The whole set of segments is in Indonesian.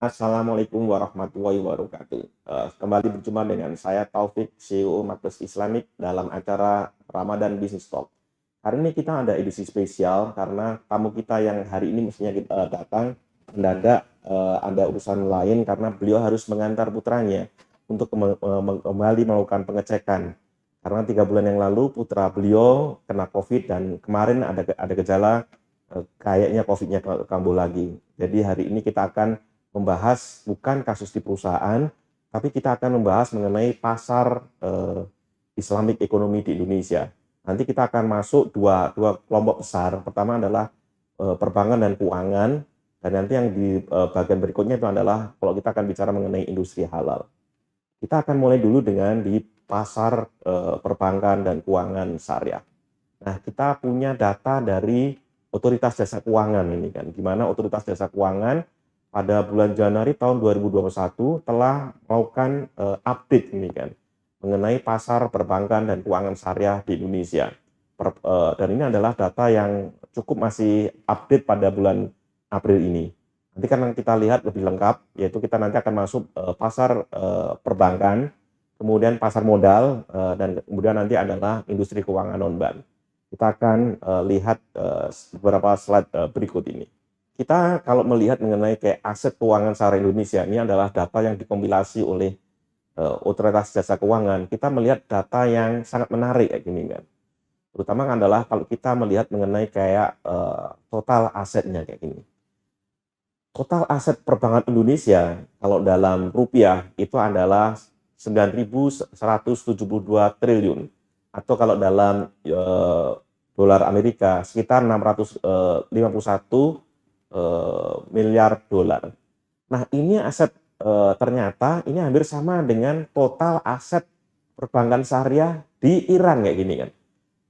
Assalamualaikum warahmatullahi wabarakatuh. Kembali berjumpa dengan saya Taufik, CEO Marketplace Islamic dalam acara Ramadan Business Talk. Hari ini kita ada edisi spesial karena tamu kita yang hari ini mestinya datang mendadak ada urusan lain karena beliau harus mengantar putranya untuk kembali melakukan pengecekan. Karena 3 bulan yang lalu putra beliau kena COVID dan kemarin ada gejala kayaknya COVID-nya kambuh lagi. Jadi hari ini kita akan membahas bukan kasus di perusahaan, tapi kita akan membahas mengenai pasar Islamic ekonomi di Indonesia. Nanti kita akan masuk dua kelompok besar. Pertama adalah perbankan dan keuangan, dan nanti yang di bagian berikutnya itu adalah kalau kita akan bicara mengenai industri halal. Kita akan mulai dulu dengan di pasar perbankan dan keuangan syariah. Nah, kita punya data dari Otoritas Jasa Keuangan ini kan, di mana Otoritas Jasa Keuangan pada bulan Januari tahun 2021 telah melakukan update ini kan mengenai pasar perbankan dan keuangan syariah di Indonesia. Dan ini adalah data yang cukup masih update pada bulan April ini. Nanti kan kita lihat lebih lengkap, yaitu kita nanti akan masuk pasar perbankan, kemudian pasar modal, dan kemudian nanti adalah industri keuangan non-bank. Kita akan lihat beberapa slide berikut ini. Kita kalau melihat mengenai kayak aset keuangan syariah Indonesia, ini adalah data yang dikompilasi oleh Otoritas Jasa Keuangan. Kita melihat data yang sangat menarik kayak gini kan. Terutama adalah kalau kita melihat mengenai kayak total asetnya kayak gini. Total aset perbankan Indonesia kalau dalam rupiah itu adalah 9.172 triliun, atau kalau dalam dolar Amerika sekitar 651 miliar dolar. Nah, ini aset ternyata ini hampir sama dengan total aset perbankan syariah di Iran kayak gini kan.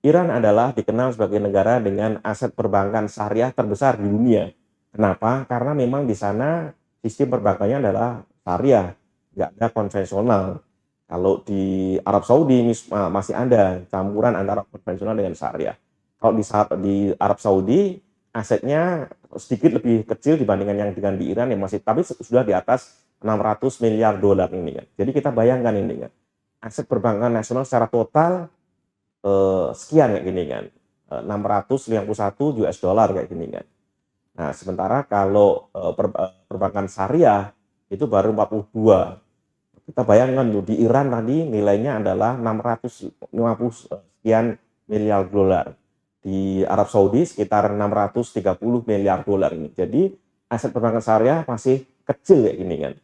Iran adalah dikenal sebagai negara dengan aset perbankan syariah terbesar di dunia. Kenapa? Karena memang di sana sistem perbankannya adalah syariah, nggak ada konvensional. Kalau di Arab Saudi masih ada campuran antara konvensional dengan syariah. Kalau di Arab Saudi asetnya sedikit lebih kecil dibandingkan yang dengan di Iran yang masih, tapi sudah di atas 600 miliar dolar ini kan. Jadi kita bayangkan ini kan, aset perbankan nasional secara total sekian kayak gini kan, 651 US dollar kayak gini kan. Nah, sementara kalau perbankan syariah itu baru 42. Kita bayangkan loh, di Iran tadi nilainya adalah 650 sekian miliar dolar. Di Arab Saudi sekitar 630 miliar dolar ini. Jadi aset perbankan syariah masih kecil kayak gini kan,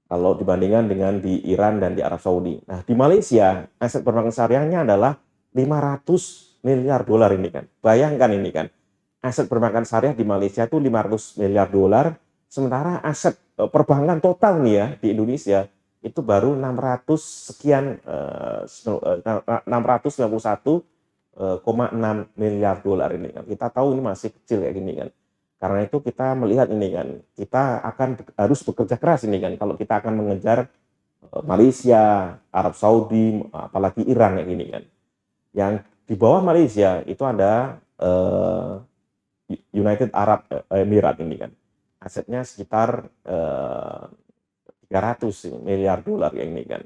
kalau dibandingkan dengan di Iran dan di Arab Saudi. Nah, di Malaysia aset perbankan syariahnya adalah 500 miliar dolar ini kan. Bayangkan ini kan, aset perbankan syariah di Malaysia itu 500 miliar dolar, sementara aset perbankan total nih ya di Indonesia itu baru 600 sekian 691,6 miliar dolar ini kan. Kita tahu ini masih kecil kayak gini kan. Karena itu kita melihat ini kan, kita harus bekerja keras ini kan kalau kita akan mengejar Malaysia, Arab Saudi, apalagi Iran kayak gini kan. Yang di bawah Malaysia itu ada United Arab Emirates ini kan. Asetnya sekitar 300 miliar dolar kayak ini kan.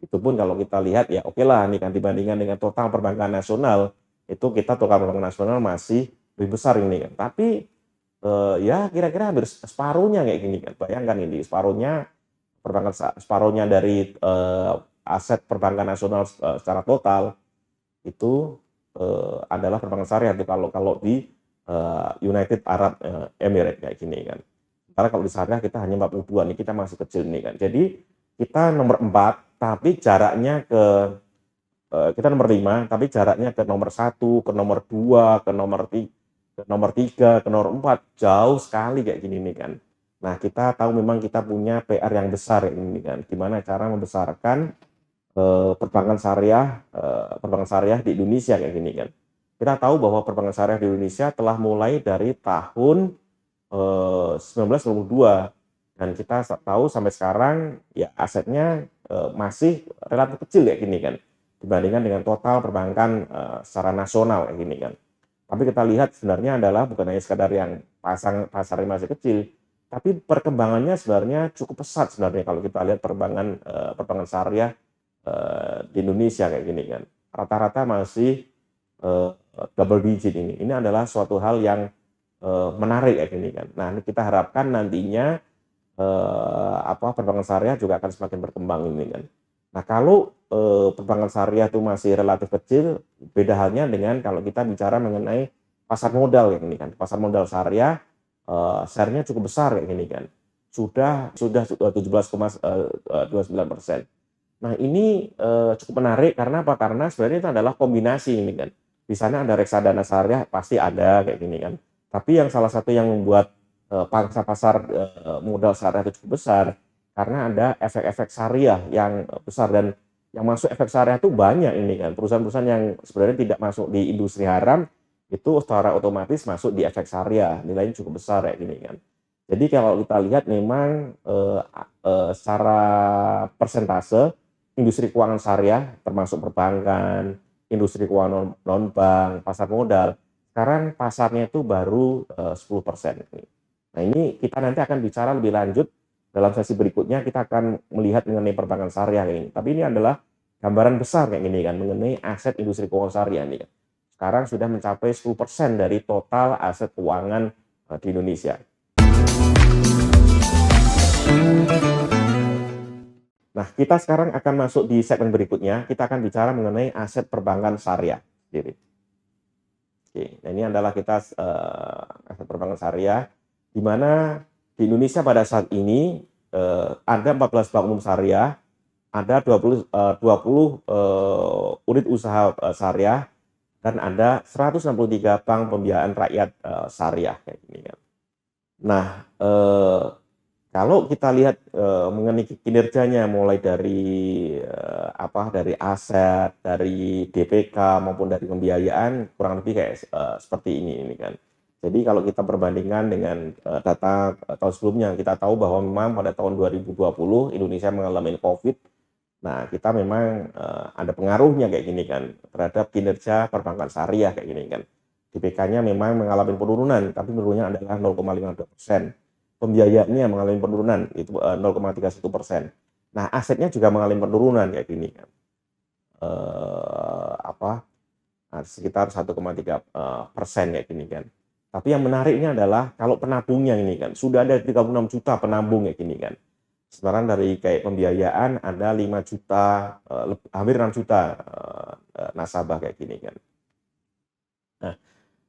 Itu pun kalau kita lihat ya oke lah nih kan, dibandingkan dengan total perbankan nasional itu kita total perbankan nasional masih lebih besar ini kan. Tapi ya kira-kira hampir separuhnya kayak gini kan. Bayangkan ini separuhnya separuhnya dari aset perbankan nasional secara total itu adalah perbankan syariah itu kalau di United Arab Emirates kayak gini kan. Karena kalau di syariah kita hanya 42 nih, kita masih kecil nih kan. Jadi kita nomor 4, tapi jaraknya ke kita nomor 5, tapi jaraknya ke nomor 1, ke nomor 2, ke nomor 3, ke nomor 4 jauh sekali kayak gini nih kan. Nah, kita tahu memang kita punya PR yang besar ini kan. Gimana cara membesarkan perbankan syariah di Indonesia kayak gini kan. Kita tahu bahwa perbankan syariah di Indonesia telah mulai dari tahun 1992 dan kita tahu sampai sekarang ya asetnya masih relatif kecil kayak gini kan dibandingkan dengan total perbankan secara nasional kayak gini kan. Tapi kita lihat sebenarnya adalah bukan hanya sekadar yang pasarnya masih kecil, tapi perkembangannya sebenarnya cukup pesat sebenarnya kalau kita lihat perbankan syariah di Indonesia kayak gini kan. Rata-rata masih double digit ini. Ini adalah suatu hal yang menarik kayak gini kan. Nah, kita harapkan nantinya perbankan syariah juga akan semakin berkembang ini kan. Nah, kalau perbankan syariah itu masih relatif kecil, beda halnya dengan kalau kita bicara mengenai pasar modal kayak gini kan. Pasar modal syariah share-nya cukup besar kayak gini kan. Sudah 17,29%. Nah, ini cukup menarik karena apa? Karena sebenarnya itu adalah kombinasi ini kan. Di sana ada reksadana syariah pasti ada kayak gini kan. Tapi yang salah satu yang membuat pangsa pasar modal syariah itu cukup besar karena ada efek-efek syariah yang besar, dan yang masuk efek syariah itu banyak ini kan. Perusahaan-perusahaan yang sebenarnya tidak masuk di industri haram itu secara otomatis masuk di efek syariah, nilainya cukup besar kayak gini kan. Jadi kalau kita lihat memang secara persentase industri keuangan syariah termasuk perbankan, industri keuangan non-bank, pasar modal, sekarang pasarnya itu baru 10%. Nah, ini kita nanti akan bicara lebih lanjut dalam sesi berikutnya, kita akan melihat mengenai perbankan syariah ini. Tapi ini adalah gambaran besar kayak gini kan mengenai aset industri keuangan syariah ini kan. Sekarang sudah mencapai 10% dari total aset keuangan di Indonesia. Nah, kita sekarang akan masuk di segmen berikutnya. Kita akan bicara mengenai aset perbankan syariah sendiri. Oke, nah ini adalah kita aset perbankan syariah, di mana di Indonesia pada saat ini ada 14 bank umum syariah, ada 20 unit usaha syariah, dan ada 163 bank pembiayaan rakyat syariah kayak gini kan. Nah, kalau kita lihat mengenai kinerjanya mulai dari dari aset, dari DPK maupun dari pembiayaan, kurang lebih kayak seperti ini kan. Jadi kalau kita perbandingkan dengan data tahun sebelumnya, kita tahu bahwa memang pada tahun 2020 Indonesia mengalami COVID. Nah, kita memang ada pengaruhnya kayak gini kan terhadap kinerja perbankan syariah kayak gini kan. DPK-nya memang mengalami penurunan, tapi penurunannya adalah 0,52%. Pembiayaannya mengalami penurunan, itu 0,31%. Nah, asetnya juga mengalami penurunan kayak gini kan. Sekitar 1,3% kayak gini kan. Tapi yang menariknya adalah kalau penabungnya ini kan, sudah ada 36 juta penabung kayak gini kan. Sementara dari kayak pembiayaan ada 5 juta, hampir 6 juta nasabah kayak gini kan. Nah,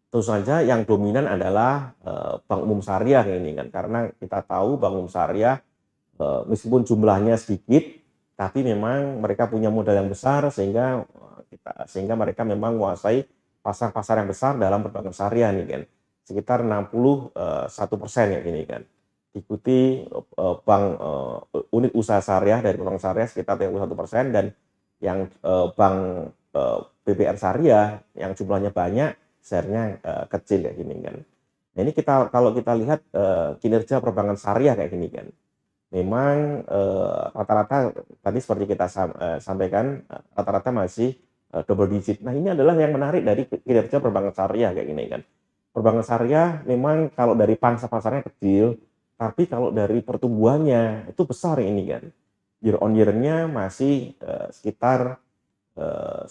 tentu saja yang dominan adalah bank umum syariah kayak ini kan, karena kita tahu bank umum syariah meskipun jumlahnya sedikit, tapi memang mereka punya modal yang besar sehingga mereka memang menguasai pasar-pasar yang besar dalam perbankan syariah nih kan, sekitar 61% kayak gini kan. Diikuti unit usaha syariah dari perbankan syariah sekitar 31%, dan yang bank BBR syariah yang jumlahnya banyak, share-nya kecil kayak gini kan. Nah, ini kalau kita lihat kinerja perbankan syariah kayak gini kan, memang rata-rata tadi seperti kita sampaikan, rata-rata masih double digit. Nah, ini adalah yang menarik dari kinerja perbankan syariah kayak gini kan. Perbankan syariah memang kalau dari pangsa pasarnya kecil, tapi kalau dari pertumbuhannya itu besar ini kan. Year on year-nya masih sekitar 10%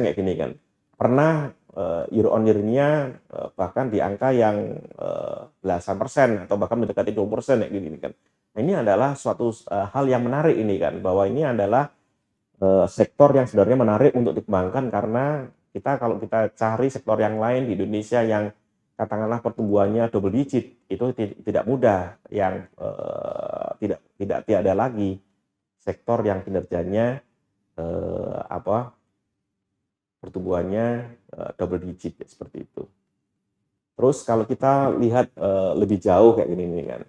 kayak gini kan. Pernah year on year-nya bahkan di angka yang belasan persen atau bahkan mendekati 20% kayak gini kan. Nah, ini adalah suatu hal yang menarik ini kan, bahwa ini adalah sektor yang sebenarnya menarik untuk dikembangkan, karena kalau kita cari sektor yang lain di Indonesia yang katakanlah pertumbuhannya double digit, itu tidak mudah, yang tidak ada lagi sektor yang kinerjanya pertumbuhannya double digit seperti itu. Terus kalau kita lihat lebih jauh kayak gini kan,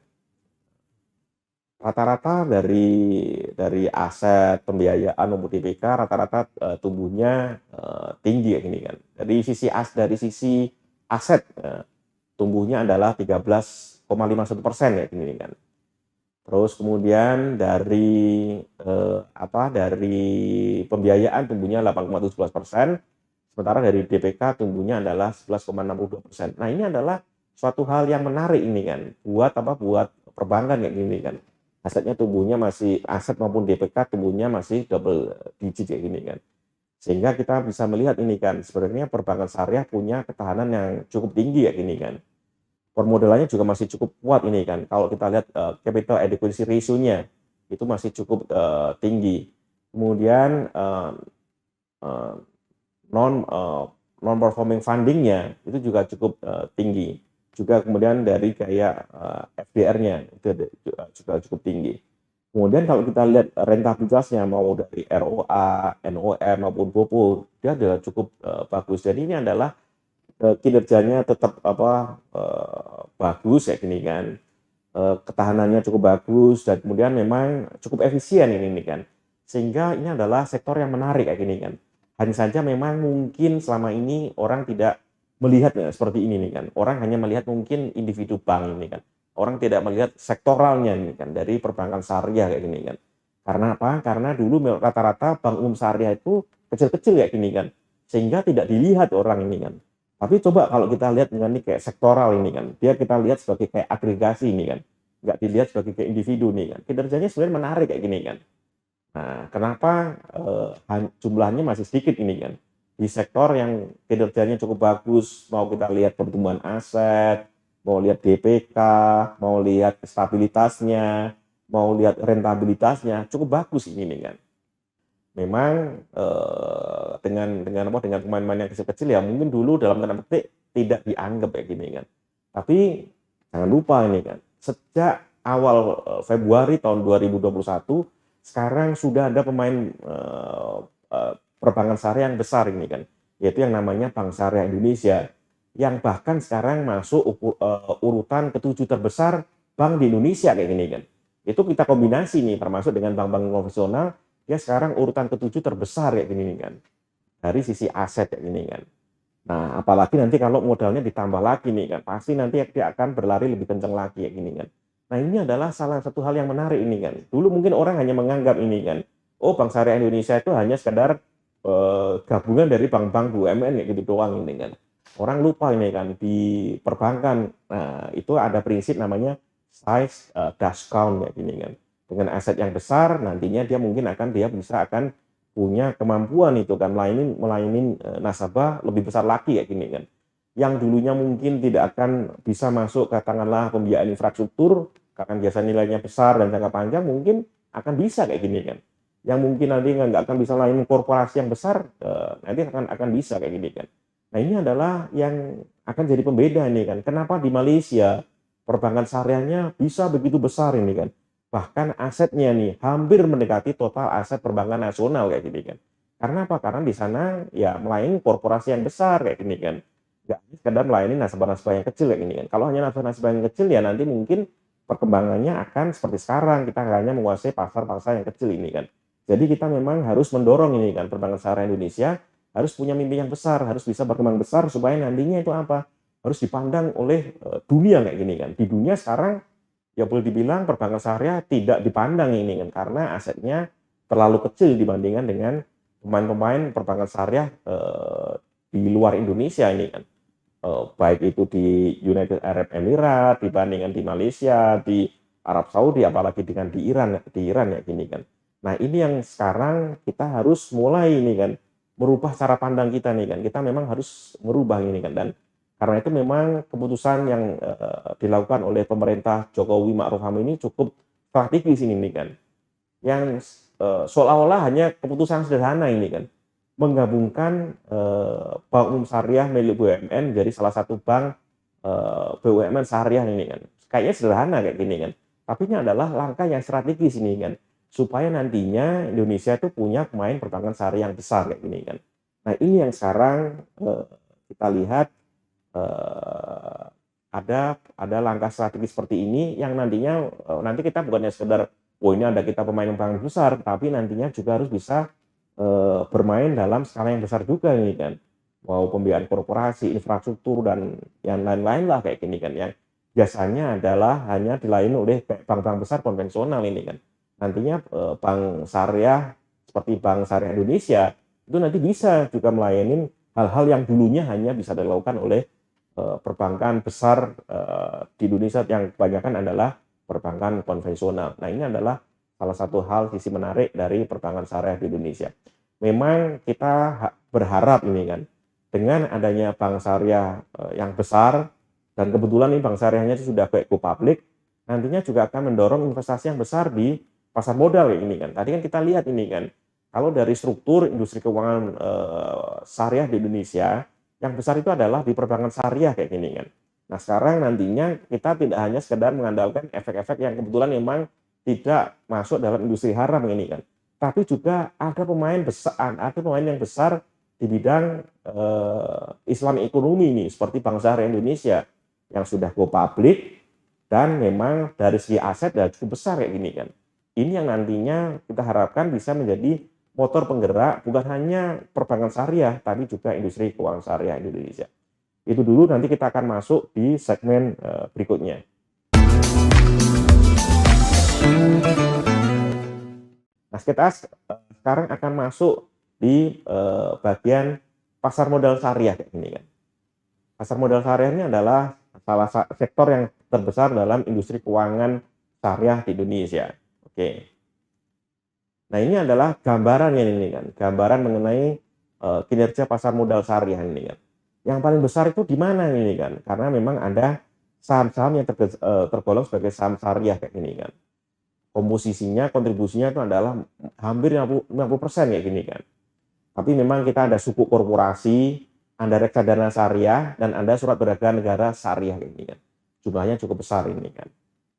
rata-rata dari aset pembiayaan maupun DPK rata-rata tumbuhnya tinggi kayak gini kan. Dari sisi aset tumbuhnya adalah 13,51% kayak gini kan. Terus kemudian dari pembiayaan tumbuhnya 8,17%, sementara dari DPK tumbuhnya adalah 11,62%. Nah, ini adalah suatu hal yang menarik ini kan, buat perbankan kayak gini kan. Asetnya tumbuhnya masih aset maupun DPK tumbuhnya masih double digit kayak gini kan. Sehingga kita bisa melihat ini kan sebenarnya perbankan syariah punya ketahanan yang cukup tinggi ya gini kan. Permodalannya juga masih cukup kuat ini kan. Kalau kita lihat capital adequacy ratio-nya itu masih cukup tinggi. Kemudian uh, non non performing fundingnya itu juga cukup tinggi. Juga kemudian dari kayak FDR-nya itu juga cukup tinggi. Kemudian kalau kita lihat rentabilitasnya mau dari ROA, NOR maupun BOPO, dia adalah cukup bagus. Jadi ini adalah kinerjanya tetap bagus ya gini kan. Ketahanannya cukup bagus dan kemudian memang cukup efisien ini kan. Sehingga ini adalah sektor yang menarik kayak gini kan. Hanya saja memang mungkin selama ini orang tidak melihat seperti ini nih kan. Orang hanya melihat mungkin individu bank ini kan. Orang tidak melihat sektoralnya ini kan dari perbankan syariah kayak gini kan. Karena apa? Karena dulu rata-rata bank umum syariah itu kecil-kecil kayak gini kan. Sehingga tidak dilihat orang ini kan. Tapi coba kalau kita lihat dengan ini kayak sektoral ini kan. Dia kita lihat sebagai kayak agregasi ini kan. Nggak dilihat sebagai kayak individu nih kan. Kinerjanya sebenarnya menarik kayak gini kan. Nah, kenapa jumlahnya masih sedikit ini kan? Di sektor yang kinerjanya cukup bagus, mau kita lihat pertumbuhan aset, mau lihat DPK, mau lihat stabilitasnya, mau lihat rentabilitasnya, cukup bagus ini nih kan. Memang dengan pemain-pemain yang kecil-kecil ya mungkin dulu dalam tanda petik tidak dianggap kayak gini kan. Tapi jangan lupa ini kan, sejak awal Februari tahun 2021 sekarang sudah ada pemain perbankan syariah yang besar ini kan, yaitu yang namanya Bank Syariah Indonesia, yang bahkan sekarang masuk urutan ke-7 terbesar bank di Indonesia kayak gini kan. Itu kita kombinasi nih, termasuk dengan bank-bank konvensional, dia sekarang urutan ke-7 terbesar kayak gini kan, dari sisi aset kayak gini kan. Nah, apalagi nanti kalau modalnya ditambah lagi nih kan, pasti nanti dia akan berlari lebih kencang lagi kayak gini kan. Nah, ini adalah salah satu hal yang menarik ini kan. Dulu mungkin orang hanya menganggap ini kan, oh Bank Syariah Indonesia itu hanya sekedar gabungan dari bank-bank BUMN kayak gitu doang ini kan. Orang lupa ini kan di perbankan. Nah, itu ada prinsip namanya size dash count kayak gini kan. Dengan aset yang besar nantinya dia mungkin dia bisa akan punya kemampuan itu kan melayani nasabah lebih besar lagi kayak gini kan. Yang dulunya mungkin tidak akan bisa masuk katakanlah pembiayaan infrastruktur karena biasa nilainya besar dan jangka panjang, mungkin akan bisa kayak gini kan. Yang mungkin nanti nggak akan bisa lain korporasi yang besar, nanti akan bisa kayak gini kan. Nah, ini adalah yang akan jadi pembeda ini kan. Kenapa di Malaysia perbankan syariahnya bisa begitu besar ini kan. Bahkan asetnya nih hampir mendekati total aset perbankan nasional kayak gini kan. Karena apa? Karena di sana ya melayani korporasi yang besar kayak gini kan. Nggak sekedar melayani nasabah-nasabah yang kecil kayak gini kan. Kalau hanya nasabah-nasabah yang kecil ya nanti mungkin perkembangannya akan seperti sekarang, kita hanya menguasai pasar-pasar yang kecil ini kan. Jadi kita memang harus mendorong ini kan, perbankan syariah Indonesia harus punya mimpi yang besar, harus bisa berkembang besar supaya nantinya itu apa? Harus dipandang oleh dunia kayak gini kan. Di dunia sekarang ya boleh dibilang perbankan syariah tidak dipandang ini kan karena asetnya terlalu kecil dibandingkan dengan pemain-pemain perbankan syariah di luar Indonesia ini kan. Baik itu di United Arab Emirates dibandingkan di Malaysia, di Arab Saudi, apalagi dengan di Iran ya gini kan. Nah, ini yang sekarang kita harus mulai ini kan merubah cara pandang kita nih kan. Kita memang harus merubah ini kan, dan karena itu memang keputusan yang dilakukan oleh pemerintah Jokowi Ma'ruf Amin ini cukup strategis ini kan. Yang seolah-olah hanya keputusan sederhana ini kan. Menggabungkan bank umum syariah milik BUMN jadi salah satu bank BUMN syariah ini kan. Kayaknya sederhana kayak gini kan. Tapi ini adalah langkah yang strategis ini kan. Supaya nantinya Indonesia itu punya pemain perbankan syariah yang besar kayak gini kan. Nah, ini yang sekarang kita lihat ada langkah strategis seperti ini yang nantinya nanti kita bukannya sekedar ini ada kita pemain bank besar, tapi nantinya juga harus bisa bermain dalam skala yang besar juga ini kan. Mau pembiayaan korporasi, infrastruktur, dan yang lain-lain lah kayak gini kan. Yang biasanya adalah hanya dilayani oleh bank-bank besar konvensional ini kan. Nantinya bank syariah seperti Bank Syariah Indonesia itu nanti bisa juga melayani hal-hal yang dulunya hanya bisa dilakukan oleh perbankan besar di Indonesia yang kebanyakan adalah perbankan konvensional. Nah, ini adalah salah satu hal sisi menarik dari perbankan syariah di Indonesia. Memang kita berharap ini kan, dengan adanya bank syariah yang besar, dan kebetulan ini bank syariahnya itu sudah go public, nantinya juga akan mendorong investasi yang besar di pasar modal ini kan. Tadi kan kita lihat ini kan, kalau dari struktur industri keuangan syariah di Indonesia, yang besar itu adalah di perbankan syariah kayak gini kan. Nah, sekarang nantinya kita tidak hanya sekedar mengandalkan efek-efek yang kebetulan memang tidak masuk dalam industri haram ini kan, tapi juga ada pemain besar, ada pemain yang besar di bidang Islam ekonomi ini, seperti Bank Syariah Indonesia yang sudah go public dan memang dari segi aset sudah cukup besar kayak gini kan. Ini yang nantinya kita harapkan bisa menjadi motor penggerak bukan hanya perbankan syariah, tapi juga industri keuangan syariah di Indonesia. Itu dulu, nanti kita akan masuk di segmen berikutnya. Nah, kita sekarang akan masuk di bagian pasar modal syariah kayak gini kan. Pasar modal syariah ini adalah salah satu sektor yang terbesar dalam industri keuangan syariah di Indonesia. Oke. Nah, ini adalah gambarannya ini kan, gambaran mengenai kinerja pasar modal syariah ini kan. Yang paling besar itu di mana ini kan? Karena memang ada saham-saham yang tergolong sebagai saham syariah kayak gini kan. Komposisinya, kontribusinya itu adalah hampir 50% kayak gini kan. Tapi memang kita ada sukuk korporasi, ada reksadana syariah, dan ada surat berharga negara syariah kayak gini kan. Jumlahnya cukup besar ini kan.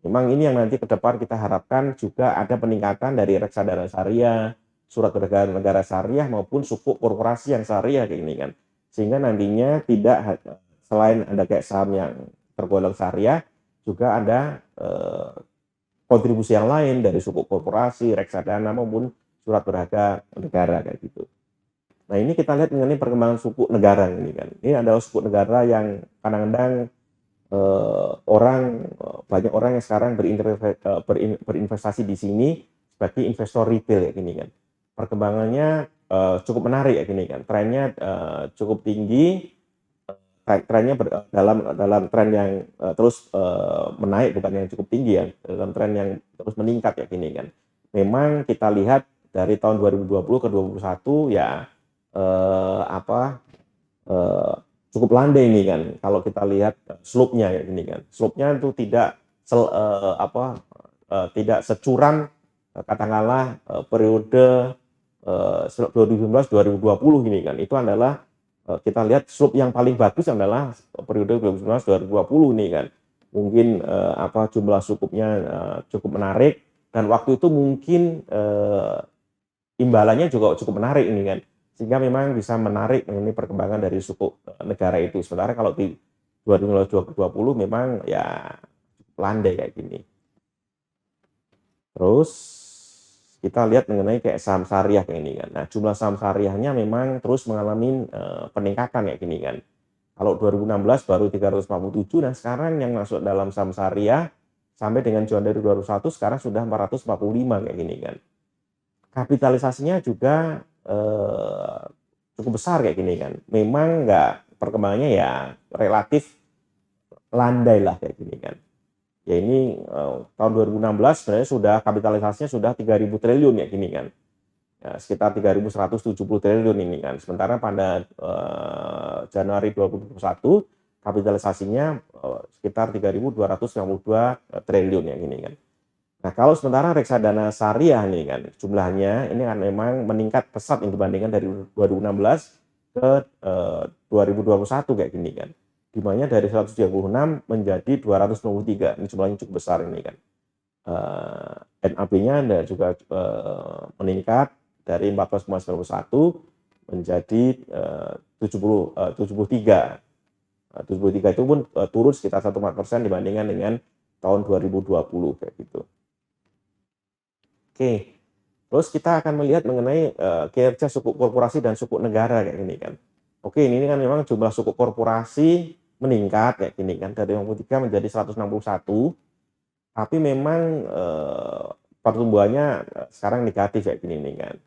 Memang ini yang nanti ke depan kita harapkan juga ada peningkatan dari reksadana syariah, surat berharga negara syariah maupun sukuk korporasi yang syariah kayak gini kan. Sehingga nantinya tidak selain ada kayak saham yang tergolong syariah, juga ada kontribusi yang lain dari sukuk korporasi, reksadana maupun surat berharga negara kayak gitu. Nah, ini kita lihat mengenai perkembangan sukuk negara ini kan. Ini adalah sukuk negara yang kadang-kadang banyak orang yang sekarang berinvestasi di sini sebagai investor retail kayak gini kan. Perkembangannya cukup menarik kayak gini kan. Trennya cukup tinggi. Trennya dalam tren yang terus menaik, bukan yang cukup tinggi ya, dalam tren yang terus meningkat ya gini kan. Memang kita lihat dari tahun 2020 ke 2021 ya cukup landai ini kan. Kalau kita lihat slope-nya ya gini kan. Slope-nya itu tidak securam katakanlah periode 2019-2020 ini kan. Itu adalah kita lihat slope yang paling bagus adalah periode 2019-2020 ini kan. Mungkin jumlah sukuknya cukup menarik, dan waktu itu mungkin imbalannya juga cukup menarik ini kan, sehingga memang bisa menarik mengenai perkembangan dari sukuk negara itu. Sementara kalau di 2019-2020 memang ya landai kayak gini. Terus kita lihat mengenai kayak saham syariah kayak ini kan. Nah, jumlah saham syariahnya memang terus mengalami peningkatan kayak gini kan. Kalau 2016 baru 347, dan sekarang yang masuk dalam saham syariah sampai dengan Januari 2021 sekarang sudah 445 kayak gini kan. Kapitalisasinya juga cukup besar kayak gini kan. Memang perkembangannya ya relatif landai lah kayak gini kan. Ya ini tahun 2016 sebenarnya sudah kapitalisasinya sudah 3.000 triliun ya gini kan. Ya, sekitar 3.170 triliun ini kan. Sementara pada Januari 2021 kapitalisasinya sekitar 3.292 triliun ya gini kan. Nah, kalau sementara reksadana syariah nih kan jumlahnya ini kan memang meningkat pesat dibandingkan dari 2016 ke 2021 kayak gini kan. Dimana dari 136 menjadi 293, ini jumlahnya cukup besar ini kan. NAB-nya juga meningkat dari 14,91 menjadi 73. 73 itu pun turun sekitar 1,4% dibandingkan dengan tahun 2020 kayak gitu. Oke, terus kita akan melihat mengenai kinerja sukuk korporasi dan sukuk negara kayak gini kan. Oke, ini kan memang jumlah sukuk korporasi meningkat kayak gini kan dari 53 menjadi 161, tapi memang pertumbuhannya sekarang negatif kayak gini nih kan.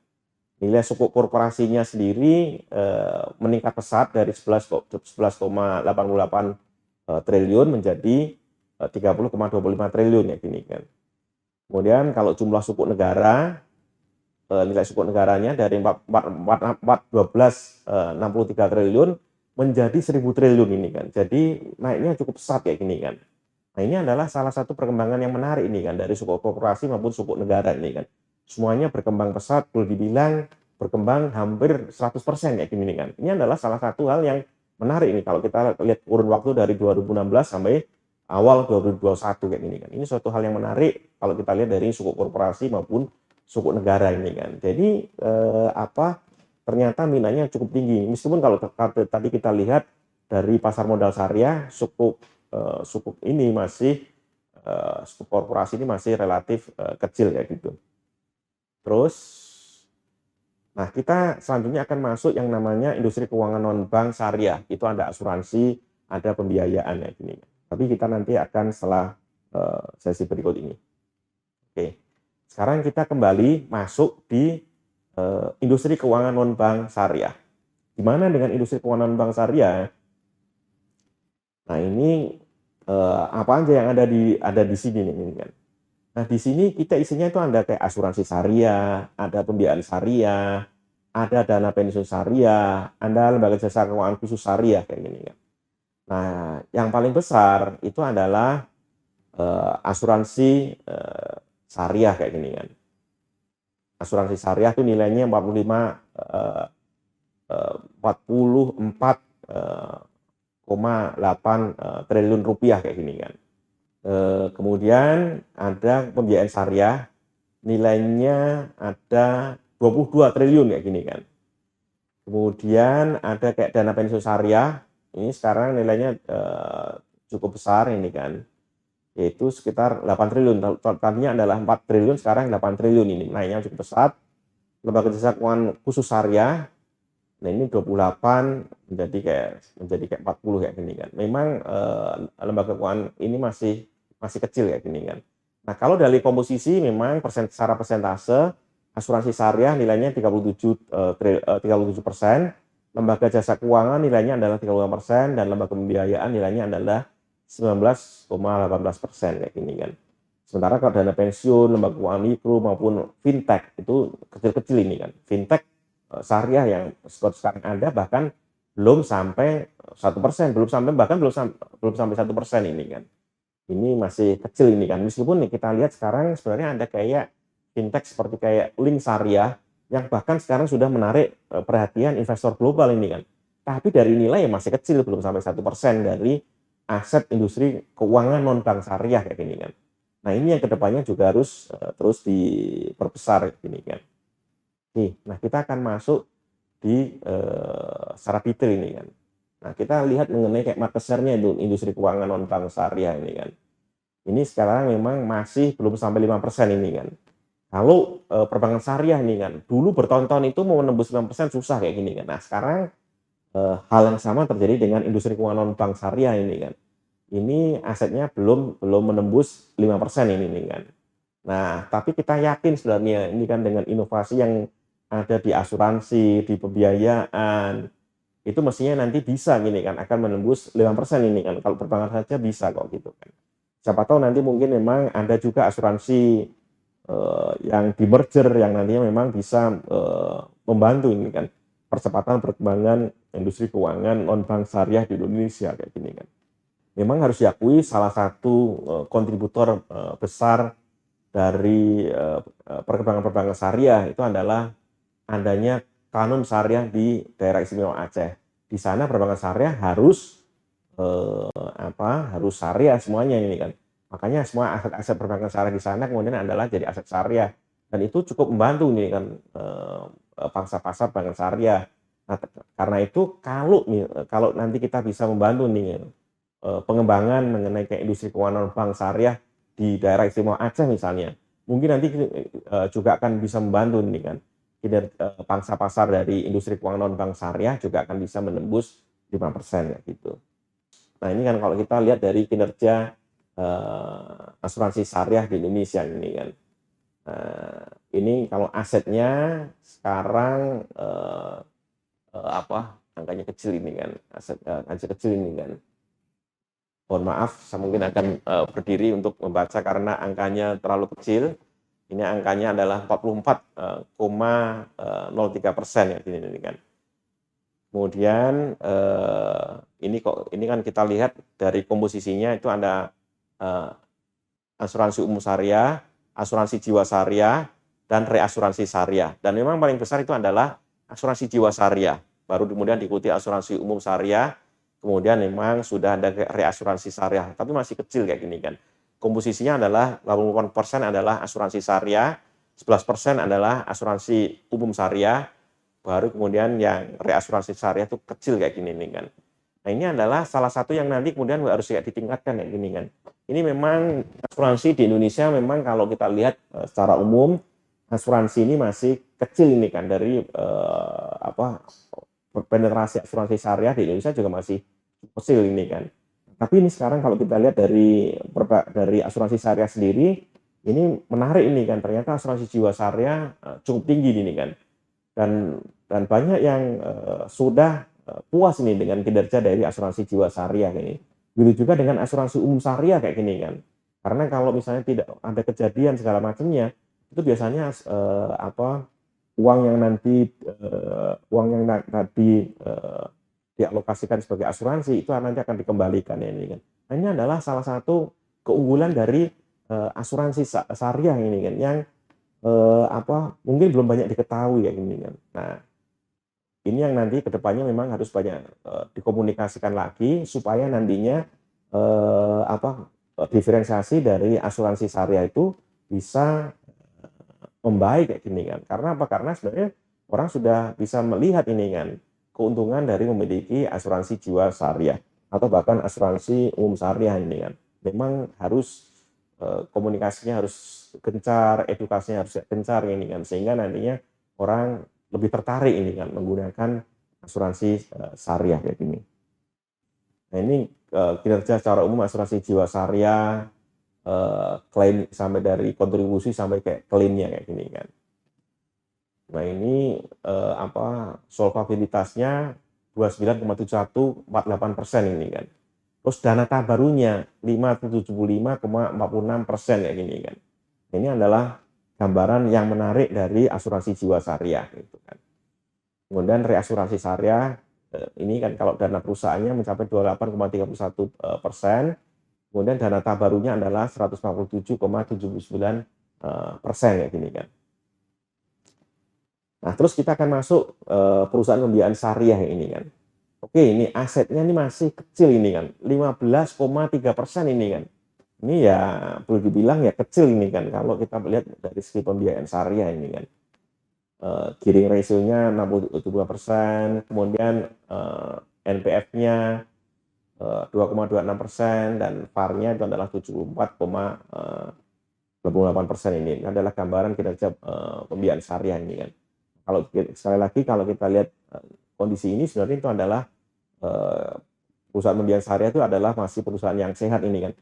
Nilai sukuk korporasinya sendiri meningkat pesat dari 11,88 triliun menjadi 30,25 triliun ya gini kan. Kemudian kalau jumlah sukuk negara, nilai sukuk negaranya dari 1263 triliun menjadi 1000 triliun ini kan. Jadi naiknya cukup pesat kayak gini kan. Nah, ini adalah salah satu perkembangan yang menarik ini kan dari sukuk korporasi maupun sukuk negara ini kan. Semuanya berkembang pesat, boleh dibilang berkembang hampir 100% kayak gini kan. Ini adalah salah satu hal yang menarik ini kalau kita lihat kurun waktu dari 2016 sampai awal 2021 kayak gini kan. Ini suatu hal yang menarik kalau kita lihat dari sukuk korporasi maupun sukuk negara ini kan. Jadi ternyata minatnya cukup tinggi. Meskipun kalau tadi kita lihat dari pasar modal syariah, sukuk ini masih sukuk korporasi ini masih relatif kecil ya gitu. Terus, nah kita selanjutnya akan masuk yang namanya industri keuangan non bank syariah. Itu ada asuransi, ada pembiayaan ya gini. Tapi kita nanti akan setelah sesi berikut ini. Oke, sekarang kita kembali masuk di industri keuangan non bank syariah. Gimana dengan industri keuangan non bank syariah? Nah ini apa aja yang ada di sini nih kan. Nah di sini kita isinya itu ada kayak asuransi syariah, ada pembiayaan syariah, ada dana pensiun syariah, ada lembaga jasa keuangan khusus syariah kayak gini kan. Nah yang paling besar itu adalah asuransi syariah kayak gini kan. Asuransi syariah itu nilainya 44,8 triliun rupiah kayak gini kan. Kemudian ada pembiayaan syariah nilainya ada 22 triliun kayak gini kan. Kemudian ada kayak dana pensiun syariah, ini sekarang nilainya cukup besar ini kan, yaitu sekitar 8 triliun. Tadinya adalah 4 triliun, sekarang 8 triliun ini, naiknya cukup pesat. Lembaga jasa keuangan khusus syariah, nah ini 28 menjadi kayak 40 kayak gini kan. Memang lembaga keuangan ini masih kecil kayak gini kan. Nah, kalau dari komposisi memang secara persentase asuransi syariah nilainya 37%, lembaga jasa keuangan nilainya adalah 35% dan lembaga pembiayaan nilainya adalah 19,18% kayak gini kan. Sementara kalau dana pensiun, lembaga keuangan mikro maupun fintech itu kecil-kecil ini kan. Fintech syariah yang sekarang ada bahkan belum sampai 1%, belum sampai 1% ini kan. Ini masih kecil ini kan. Meskipun nih kita lihat sekarang sebenarnya ada kayak fintech seperti kayak Link Syariah yang bahkan sekarang sudah menarik perhatian investor global ini kan. Tapi dari nilai yang masih kecil, belum sampai 1% dari aset industri keuangan non bank syariah kayak gini kan. Nah ini yang kedepannya juga harus terus diperbesar ini kan. Nih, nah kita akan masuk di secara detail ini kan. Nah kita lihat mengenai kayak market share-nya itu industri keuangan non bank syariah ini kan. Ini sekarang memang masih belum sampai 5% ini kan. Kalau perbankan syariah ini kan, dulu bertahun-tahun itu mau menembus 5% susah kayak gini kan. Nah sekarang hal yang sama terjadi dengan industri keuangan non bank syariah ini kan. Ini asetnya belum menembus 5% ini kan. Nah, tapi kita yakin sebenarnya ini kan dengan inovasi yang ada di asuransi, di pembiayaan, itu mestinya nanti bisa gini kan, akan menembus 5% ini kan. Kalau perbankan saja bisa kok gitu kan. Siapa tahu nanti mungkin memang ada juga asuransi yang di merger yang nantinya memang bisa membantu ini kan percepatan perkembangan industri keuangan non bank syariah di Indonesia kayak gini kan. Memang harus diakui salah satu kontributor besar dari perkembangan perbankan syariah itu adalah adanya kanun syariah di daerah istimewa Aceh. Di sana perbankan syariah harus harus syariah semuanya ini kan. Makanya semua aset-aset perbankan syariah di sana kemudian adalah jadi aset syariah dan itu cukup membantu nih kan pangsa pasar perbankan syariah. Nah, karena itu kalau nanti kita bisa membantu nih pengembangan mengenai kayak industri keuangan bank syariah di daerah istimewa Aceh misalnya, mungkin nanti juga akan bisa membantu nih kan pangsa pasar dari industri keuangan non bank syariah juga akan bisa menembus 5% ya gitu. Nah ini kan kalau kita lihat dari kinerja asuransi syariah di Indonesia ini kan. Ini kalau asetnya sekarang angkanya kecil ini kan, aset kecil ini kan. Mohon maaf, saya mungkin akan berdiri untuk membaca karena angkanya terlalu kecil. Ini angkanya adalah 44,03% ya ini kan. Kemudian ini kan kita lihat dari komposisinya itu ada asuransi umum syariah, asuransi jiwa syariah, dan reasuransi syariah. Dan memang paling besar itu adalah asuransi jiwa syariah. Baru kemudian diikuti asuransi umum syariah, kemudian memang sudah ada reasuransi syariah, tapi masih kecil kayak gini kan. Komposisinya adalah 80% adalah asuransi syariah, 11% adalah asuransi umum syariah, baru kemudian yang reasuransi syariah itu kecil kayak gini nih kan. Nah ini adalah salah satu yang nanti kemudian harus ditingkatkan kayak gini kan. Ini memang asuransi di Indonesia memang kalau kita lihat secara umum asuransi ini masih kecil ini kan dari penetrasi asuransi syariah di Indonesia juga masih kecil ini kan. Tapi ini sekarang kalau kita lihat dari asuransi syariah sendiri ini menarik ini kan, ternyata asuransi jiwa syariah cukup tinggi ini kan. Dan banyak yang sudah puas ini dengan kinerja dari asuransi jiwa syariah ini. Begitu juga dengan asuransi umum syariah kayak gini kan. Karena kalau misalnya tidak ada kejadian segala macamnya, itu biasanya uang yang tadi dialokasikan sebagai asuransi itu nanti akan dikembalikan ya ini kan. Nah, ini adalah salah satu keunggulan dari asuransi syariah ini kan yang mungkin belum banyak diketahui ya ini kan. Nah, ini yang nanti kedepannya memang harus banyak dikomunikasikan lagi supaya nantinya diferensiasi dari asuransi syariah itu bisa membaik kayak gini kan. Karena apa? Karena sebenarnya orang sudah bisa melihat ini kan keuntungan dari memiliki asuransi jiwa syariah atau bahkan asuransi umum syariah ini kan. Memang harus komunikasinya harus gencar, edukasinya harus gencar ini kan, sehingga nantinya orang lebih tertarik ini kan menggunakan asuransi syariah kayak gini. Nah ini kinerja secara umum asuransi jiwa syariah, klaim sampai dari kontribusi sampai kayak klaimnya kayak gini kan. Nah ini solvabilitasnya 29,7148% ini kan. Terus dana tabarunya 575,46% kayak gini kan. Ini adalah gambaran yang menarik dari asuransi jiwa syariah gitu kan. Kemudian reasuransi syariah ini kan kalau dana perusahaannya mencapai 28,31%, kemudian dana tabarunya adalah 147,79% kayak gini kan. Nah terus kita akan masuk perusahaan pembiayaan syariah ini kan. Oke, ini asetnya ini masih kecil ini kan, 15,3% ini kan. Ini ya boleh dibilang ya kecil ini kan kalau kita melihat dari segi pembiayaan syariah ini kan. Gearing ratio-nya 62%, kemudian NPF-nya 2,26% dan VaR-nya itu adalah 74,28% ini. Ini adalah gambaran kinerja pembiayaan syariah ini kan. Kalau sekali lagi kalau kita lihat kondisi ini sebenarnya itu adalah perusahaan pembiayaan syariah itu adalah masih perusahaan yang sehat ini kan.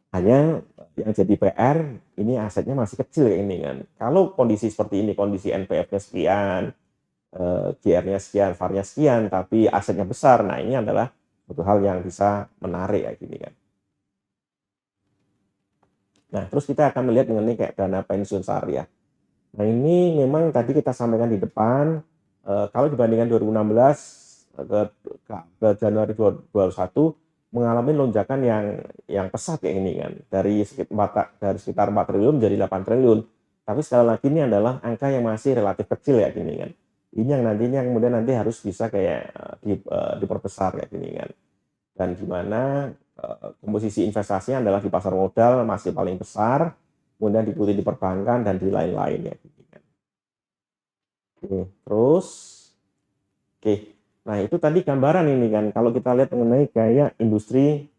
Hanya yang jadi PR ini asetnya masih kecil kayak ini kan. Kalau kondisi seperti ini, kondisi NPF-nya sekian, GR-nya sekian, VaR-nya sekian, tapi asetnya besar, nah ini adalah suatu hal yang bisa menarik kayak gini kan. Nah terus kita akan melihat mengenai kayak dana pensiun syariah. Nah ini memang tadi kita sampaikan di depan, kalau dibandingkan 2016 ke Januari 2021 mengalami lonjakan yang pesat kayak ini kan, dari sekitar 4 triliun menjadi 8 triliun. Tapi sekali lagi ini adalah angka yang masih relatif kecil ya gini kan. Ini yang nantinya kemudian nanti harus bisa kayak diperbesar kayak gini kan. Dan gimana komposisi investasinya adalah di pasar modal masih paling besar, kemudian diikuti di perbankan dan di lain-lain ya gini kan. Oke, terus oke. Nah, itu tadi gambaran ini kan, kalau kita lihat mengenai kayak industri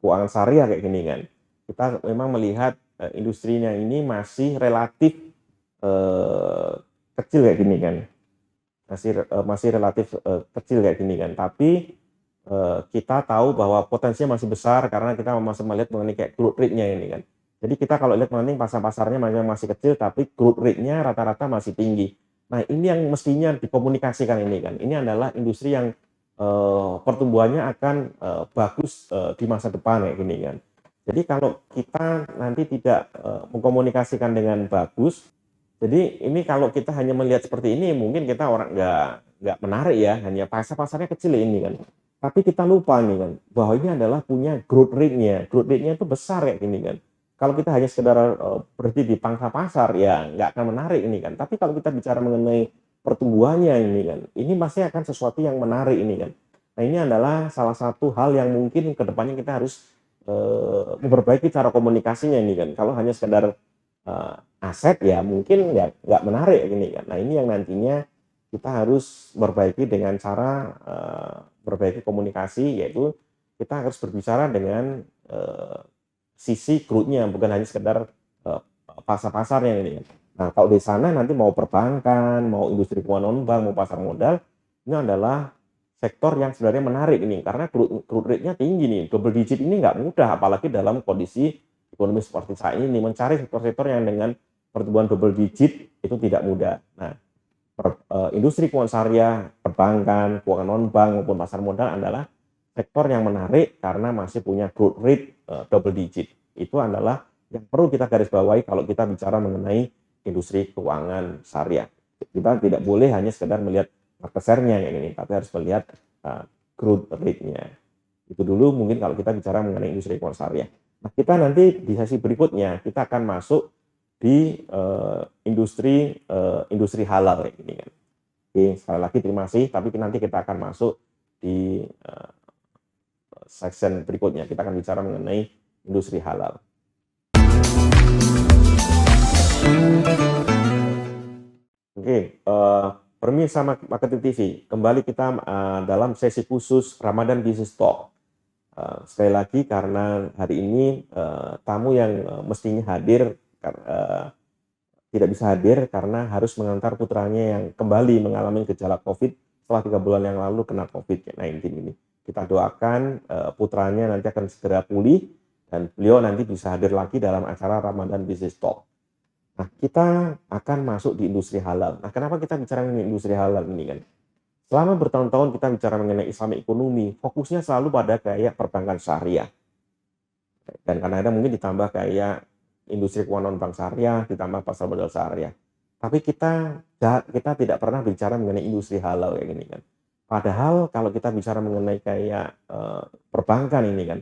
keuangan syariah kayak gini kan. Kita memang melihat industrinya ini masih relatif kecil kayak gini kan. Masih relatif kecil kayak gini kan. Tapi kita tahu bahwa potensinya masih besar karena kita masih melihat mengenai kayak growth rate-nya ini kan. Jadi kita kalau lihat mengenai pasar-pasarnya masih kecil tapi growth rate-nya rata-rata masih tinggi. Nah, ini yang mestinya dikomunikasikan ini kan. Ini adalah industri yang pertumbuhannya akan bagus di masa depan kayak gini kan. Jadi kalau kita nanti tidak mengkomunikasikan dengan bagus, jadi ini kalau kita hanya melihat seperti ini mungkin kita orang nggak menarik ya, hanya pasarnya kecil ini kan. Tapi kita lupa nih kan bahwa ini adalah punya growth rate-nya. Growth rate-nya itu besar kayak gini kan. Kalau kita hanya sekedar berhenti di pangsa pasar ya nggak akan menarik ini kan. Tapi kalau kita bicara mengenai pertumbuhannya ini kan, ini pasti akan sesuatu yang menarik ini kan. Nah ini adalah salah satu hal yang mungkin kedepannya kita harus memperbaiki cara komunikasinya ini kan. Kalau hanya sekedar aset ya mungkin ya nggak menarik ini kan. Nah ini yang nantinya kita harus perbaiki dengan cara perbaiki komunikasi, yaitu kita harus berbicara dengan sisi growth-nya, bukan hanya sekedar pasar-pasarnya ini kan. Nah kalau di sana nanti mau perbankan, mau industri keuangan non-bank, mau pasar modal, ini adalah sektor yang sebenarnya menarik ini karena growth rate-nya tinggi nih, double digit ini nggak mudah, apalagi dalam kondisi ekonomi seperti saat ini. Mencari sektor-sektor yang dengan pertumbuhan double digit itu tidak mudah. Nah, industri keuangan syariah, perbankan, keuangan non-bank maupun pasar modal adalah sektor yang menarik karena masih punya growth rate double digit. Itu adalah yang perlu kita garis bawahi kalau kita bicara mengenai industri keuangan syariah. Kita tidak boleh hanya sekedar melihat market share-nya yang ini, tapi harus melihat growth rate-nya. Itu dulu mungkin kalau kita bicara mengenai industri keuangan syariah. Nah, kita nanti di sesi berikutnya kita akan masuk di industri halal kayak gini kan. Oke, sekali lagi terima kasih, tapi nanti kita akan masuk di section berikutnya. Kita akan bicara mengenai industri halal. Oke, pemirsa Marketing TV, kembali kita dalam sesi khusus Ramadan Business Talk. Sekali lagi karena hari ini tamu yang mestinya hadir tidak bisa hadir karena harus mengantar putranya yang kembali mengalami gejala COVID setelah 3 bulan yang lalu kena COVID-19 ini. Kita doakan putranya nanti akan segera pulih dan beliau nanti bisa hadir lagi dalam acara Ramadan Business Talk. Nah, kita akan masuk di industri halal. Nah, kenapa kita bicara mengenai industri halal ini kan? Selama bertahun-tahun kita bicara mengenai Islamic ekonomi, fokusnya selalu pada kayak perbankan syariah. Dan kadang-kadang mungkin ditambah kayak industri keuangan non-bank syariah, ditambah pasar modal syariah. Tapi kita tidak pernah bicara mengenai industri halal kayak gini kan. Padahal kalau kita bicara mengenai kayak perbankan ini kan,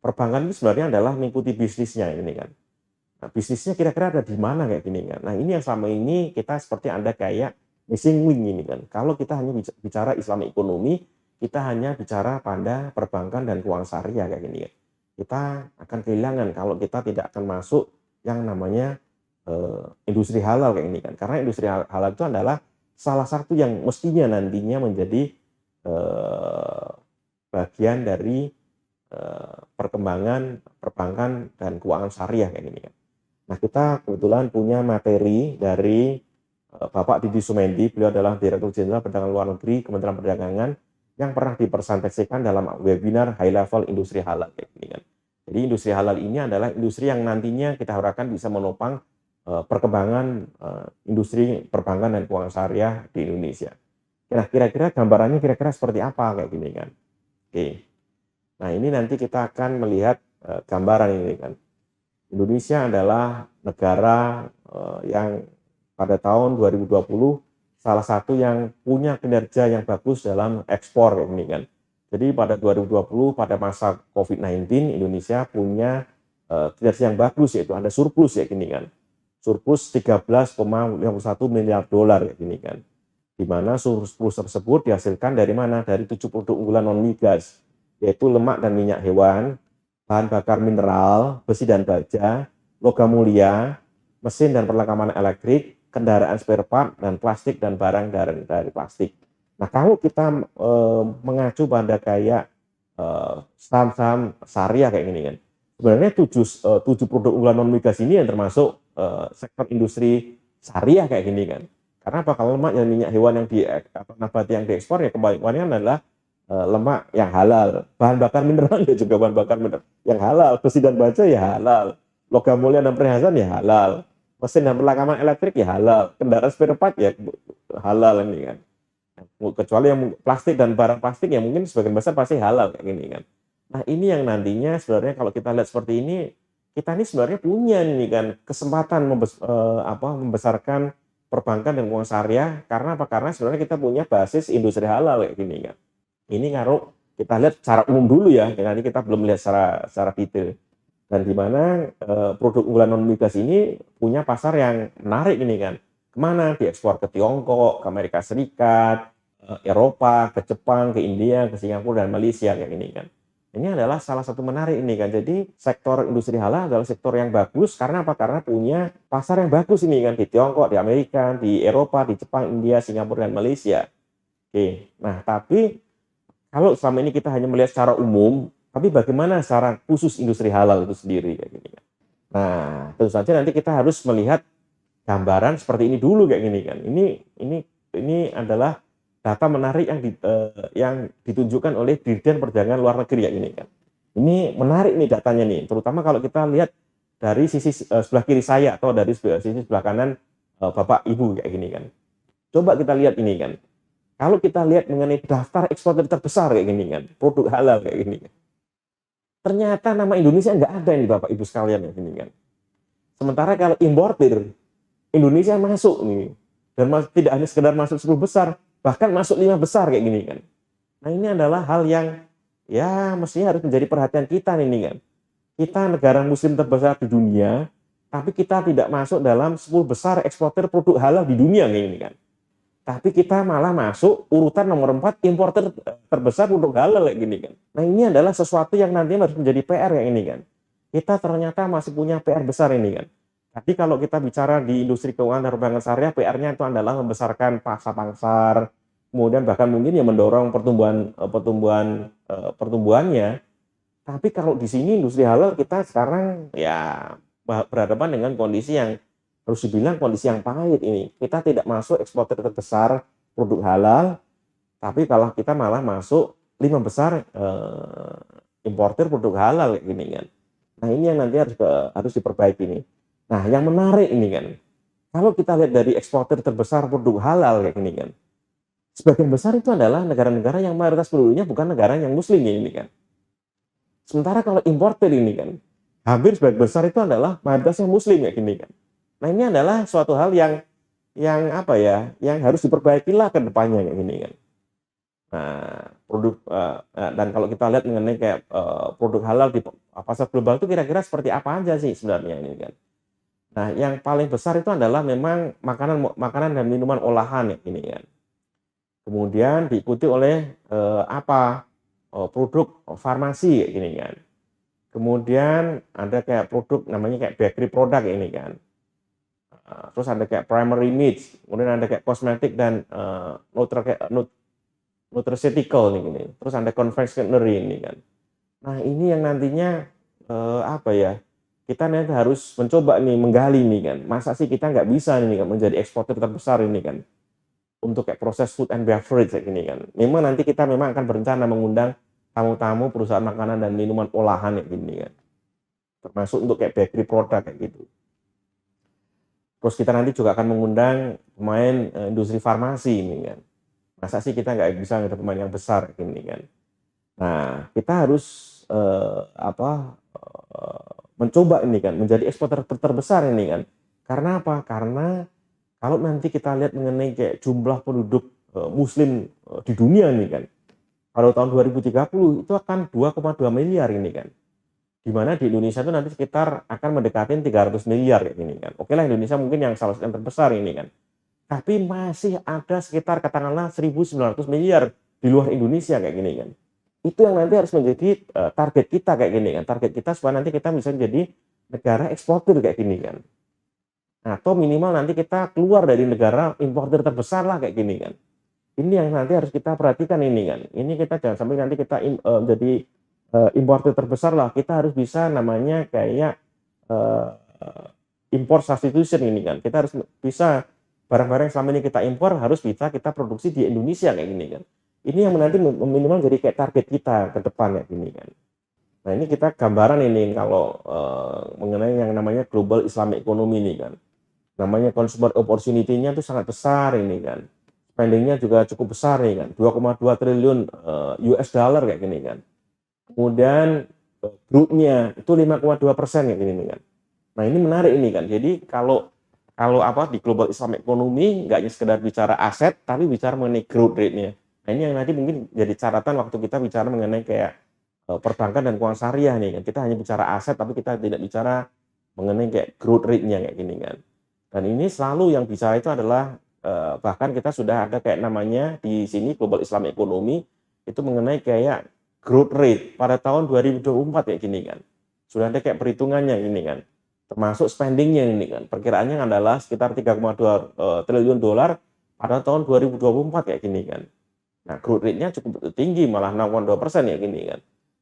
perbankan itu sebenarnya adalah mengikuti bisnisnya ini kan. Nah, bisnisnya kira-kira ada di mana kayak gini kan. Nah, ini yang selama ini kita seperti ada kayak missing link ini kan. Kalau kita hanya bicara Islamic ekonomi, kita hanya bicara pada perbankan dan keuangan syariah kayak gini kan. Kita akan kehilangan kalau kita tidak akan masuk yang namanya industri halal kayak gini kan. Karena industri halal itu adalah salah satu yang mestinya nantinya menjadi bagian dari perkembangan perbankan dan keuangan syariah kayak gini kan. Nah, kita kebetulan punya materi dari Bapak Didi Sumendi. Beliau adalah Direktur Jenderal Perdagangan Luar Negeri Kementerian Perdagangan yang pernah dipresentasikan dalam webinar High Level Industri Halal kayak gini kan. Jadi industri halal ini adalah industri yang nantinya kita harapkan bisa menopang perkembangan industri perbankan dan keuangan syariah di Indonesia. Nah, kira-kira gambarannya kira-kira seperti apa kayak gini kan. Oke. Nah, ini nanti kita akan melihat gambaran ini kan. Indonesia adalah negara yang pada tahun 2020 salah satu yang punya kinerja yang bagus dalam ekspor kayak gini kan. Jadi pada 2020 pada masa COVID-19 Indonesia punya kinerja yang bagus, yaitu ada surplus ya gini kan. Surplus 13,51 miliar dolar kayak gini kan. Di mana surplus tersebut dihasilkan dari mana? Dari 7 produk unggulan non migas, yaitu lemak dan minyak hewan, bahan bakar mineral, besi dan baja, logam mulia, mesin dan perlengkapan elektrik, kendaraan spare part, dan plastik dan barang dari plastik. Nah, kalau kita mengacu pada kayak saham-saham syariah kayak gini kan, sebenarnya 7 produk unggulan non migas ini yang termasuk sektor industri syariah kayak gini kan. Karena apa? Kalau lemak dan minyak hewan yang nabati yang diekspor ya kebalikannya adalah lemak yang halal, bahan bakar mineral ya juga bahan bakar mineral yang halal, besi dan baja ya halal, logam mulia dan perhiasan ya halal, mesin dan perlengkapan elektrik ya halal, kendaraan spare part ya halal ini kan. Kecuali yang plastik dan barang plastik yang mungkin sebagian besar pasti halal kayak gini kan. Nah, ini yang nantinya sebenarnya kalau kita lihat seperti ini sebenarnya punya ini kan kesempatan membesarkan perbankan dan keuangan syariah karena apa? Karena sebenarnya kita punya basis industri halal kayak gini kan. Ini kalau kita lihat secara umum dulu ya, nanti kita belum lihat secara detail. Dan di mana produk unggulan non migas ini punya pasar yang menarik ini kan. Kemana? Diekspor ke Tiongkok, ke Amerika Serikat, Eropa, ke Jepang, ke India, ke Singapura, dan Malaysia kayak gini kan. Ini adalah salah satu menarik ini kan. Jadi sektor industri halal adalah sektor yang bagus karena apa? Karena punya pasar yang bagus ini kan di Tiongkok, di Amerika, di Eropa, di Jepang, India, Singapura, dan Malaysia. Oke. Nah, tapi kalau selama ini kita hanya melihat secara umum, tapi bagaimana secara khusus industri halal itu sendiri kayak gini kan. Nah, tentu saja nanti kita harus melihat gambaran seperti ini dulu kayak gini kan. Ini adalah data menarik yang ditunjukkan oleh Dirjen Perdagangan Luar Negeri kayak gini kan. Ini menarik nih datanya nih, terutama kalau kita lihat dari sisi sebelah kiri saya atau dari sisi sebelah kanan Bapak Ibu kayak gini kan. Coba kita lihat ini kan. Kalau kita lihat mengenai daftar eksportir terbesar kayak gini kan, produk halal kayak gini kan. Ternyata nama Indonesia nggak ada nih Bapak Ibu sekalian kayak gini kan. Sementara kalau importir, Indonesia masuk nih. Dan tidak hanya sekedar masuk 10 besar, bahkan masuk 5 besar kayak gini kan. Nah, ini adalah hal yang ya mestinya harus menjadi perhatian kita nih kan. Kita negara muslim terbesar di dunia, tapi kita tidak masuk dalam 10 besar eksportir produk halal di dunia kayak gini kan. Tapi kita malah masuk urutan nomor 4 importer terbesar produk halal kayak gini kan. Nah, ini adalah sesuatu yang nantinya harus menjadi PR yang ini kan. Kita ternyata masih punya PR besar ini kan. Tapi kalau kita bicara di industri keuangan dan perbankan syariah, PR-nya itu adalah membesarkan pasar, kemudian bahkan mungkin ya mendorong pertumbuhannya. Tapi kalau di sini industri halal kita sekarang ya berhadapan dengan kondisi yang harus dibilang kondisi yang pahit ini. Kita tidak masuk eksportir terbesar produk halal, tapi kalau kita malah masuk 5 besar importir produk halal kayak gini kan. Nah, ini yang nanti harus diperbaiki nih. Nah, yang menarik ini kan, kalau kita lihat dari eksportir terbesar produk halal kayak gini kan, sebagian besar itu adalah negara-negara yang mayoritas penduduknya bukan negara yang muslim ini kan. Sementara kalau importir ini kan, hampir sebagian besar itu adalah mayoritas yang muslim kayak gini kan. Nah, ini adalah suatu hal yang apa ya, yang harus diperbaikilah ke depannya kayak gini kan. Nah, dan kalau kita lihat mengenai kayak produk halal di pasar global itu kira-kira seperti apa aja sih sebenarnya ini kan. Nah, yang paling besar itu adalah memang makanan dan minuman olahan ya ini kan. Kemudian diikuti oleh produk farmasi kayak gini kan. Kemudian ada kayak produk namanya kayak bakery product ini kan. Terus ada kayak primary needs, kemudian ada kayak kosmetik dan nutraceutical nih gini. Terus ada confectionery ini kan. Nah, ini yang nantinya kita nanti harus mencoba nih menggali nih kan. Masa sih kita nggak bisa nih kan menjadi eksportir terbesar ini kan untuk kayak proses food and beverage kayak gini kan. Memang nanti kita memang akan berencana mengundang tamu-tamu perusahaan makanan dan minuman olahan kayak gini kan. Termasuk untuk kayak bakery product kayak gitu. Terus kita nanti juga akan mengundang pemain industri farmasi ini kan. Masa sih kita nggak bisa ada pemain yang besar ini kan. Nah, kita harus mencoba ini kan menjadi eksportir terbesar ini kan. Karena apa? Karena kalau nanti kita lihat mengenai kayak jumlah penduduk muslim di dunia ini kan. Pada tahun 2030 itu akan 2,2 miliar ini kan. Di mana di Indonesia itu nanti sekitar akan mendekati 300 miliar kayak gini kan. Oke lah, Indonesia mungkin yang salah satu yang terbesar ini kan. Tapi masih ada sekitar katakanlah 1.900 miliar di luar Indonesia kayak gini kan. Itu yang nanti harus menjadi target kita kayak gini kan. Target kita supaya nanti kita bisa menjadi negara eksportir kayak gini kan. Atau minimal nanti kita keluar dari negara importir terbesar lah kayak gini kan. Ini yang nanti harus kita perhatikan ini kan. Ini kita jangan sampai nanti kita jadi importer terbesar lah. Kita harus bisa namanya kayak import substitution ini kan. Kita harus bisa barang-barang yang selama ini kita impor harus bisa kita produksi di Indonesia kayak gini kan. Ini yang nanti minimal jadi kayak target kita ke depan kayak gini kan. Nah, ini kita gambaran ini kalau mengenai yang namanya global Islamic economy ini kan. Namanya consumer opportunity-nya itu sangat besar ini kan. spendingnya juga cukup besar nih kan, 2,2 triliun US dollar kayak gini kan. Kemudian growth-nya itu 5,2% kayak gini nih kan. Nah ini menarik ini kan. Jadi kalau kalau apa di global Islam ekonomi nggak hanya sekedar bicara aset, tapi bicara mengenai growth rate-nya. Nah ini yang nanti mungkin jadi catatan waktu kita bicara mengenai kayak perbankan dan keuangan syariah nih kan. Kita hanya bicara aset, tapi kita tidak bicara mengenai kayak growth rate-nya kayak gini kan. Dan ini selalu yang bicara itu adalah bahkan kita sudah ada kayak namanya di sini global Islam ekonomi itu mengenai kayak growth rate pada tahun 2024 kayak gini kan. Sudah ada kayak perhitungannya ini kan. Termasuk spendingnya ini kan. Perkiraannya adalah sekitar 3,2 triliun dolar pada tahun 2024 kayak gini kan. Nah, growth rate-nya cukup tinggi malah 6,2% ya gini kan.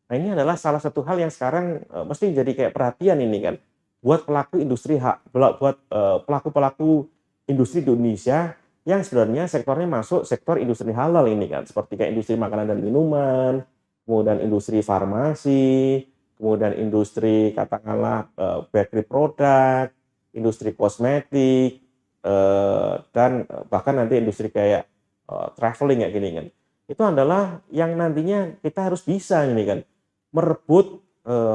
Nah, ini adalah salah satu hal yang sekarang mesti jadi kayak perhatian ini kan buat pelaku industri buat pelaku-pelaku industri di Indonesia yang sebenarnya sektornya masuk sektor industri halal ini kan, seperti kayak industri makanan dan minuman, kemudian industri farmasi, kemudian industri katakanlah bakery produk, industri kosmetik, dan bahkan nanti industri kayak traveling kayak gini kan. Itu adalah yang nantinya kita harus bisa ini kan merebut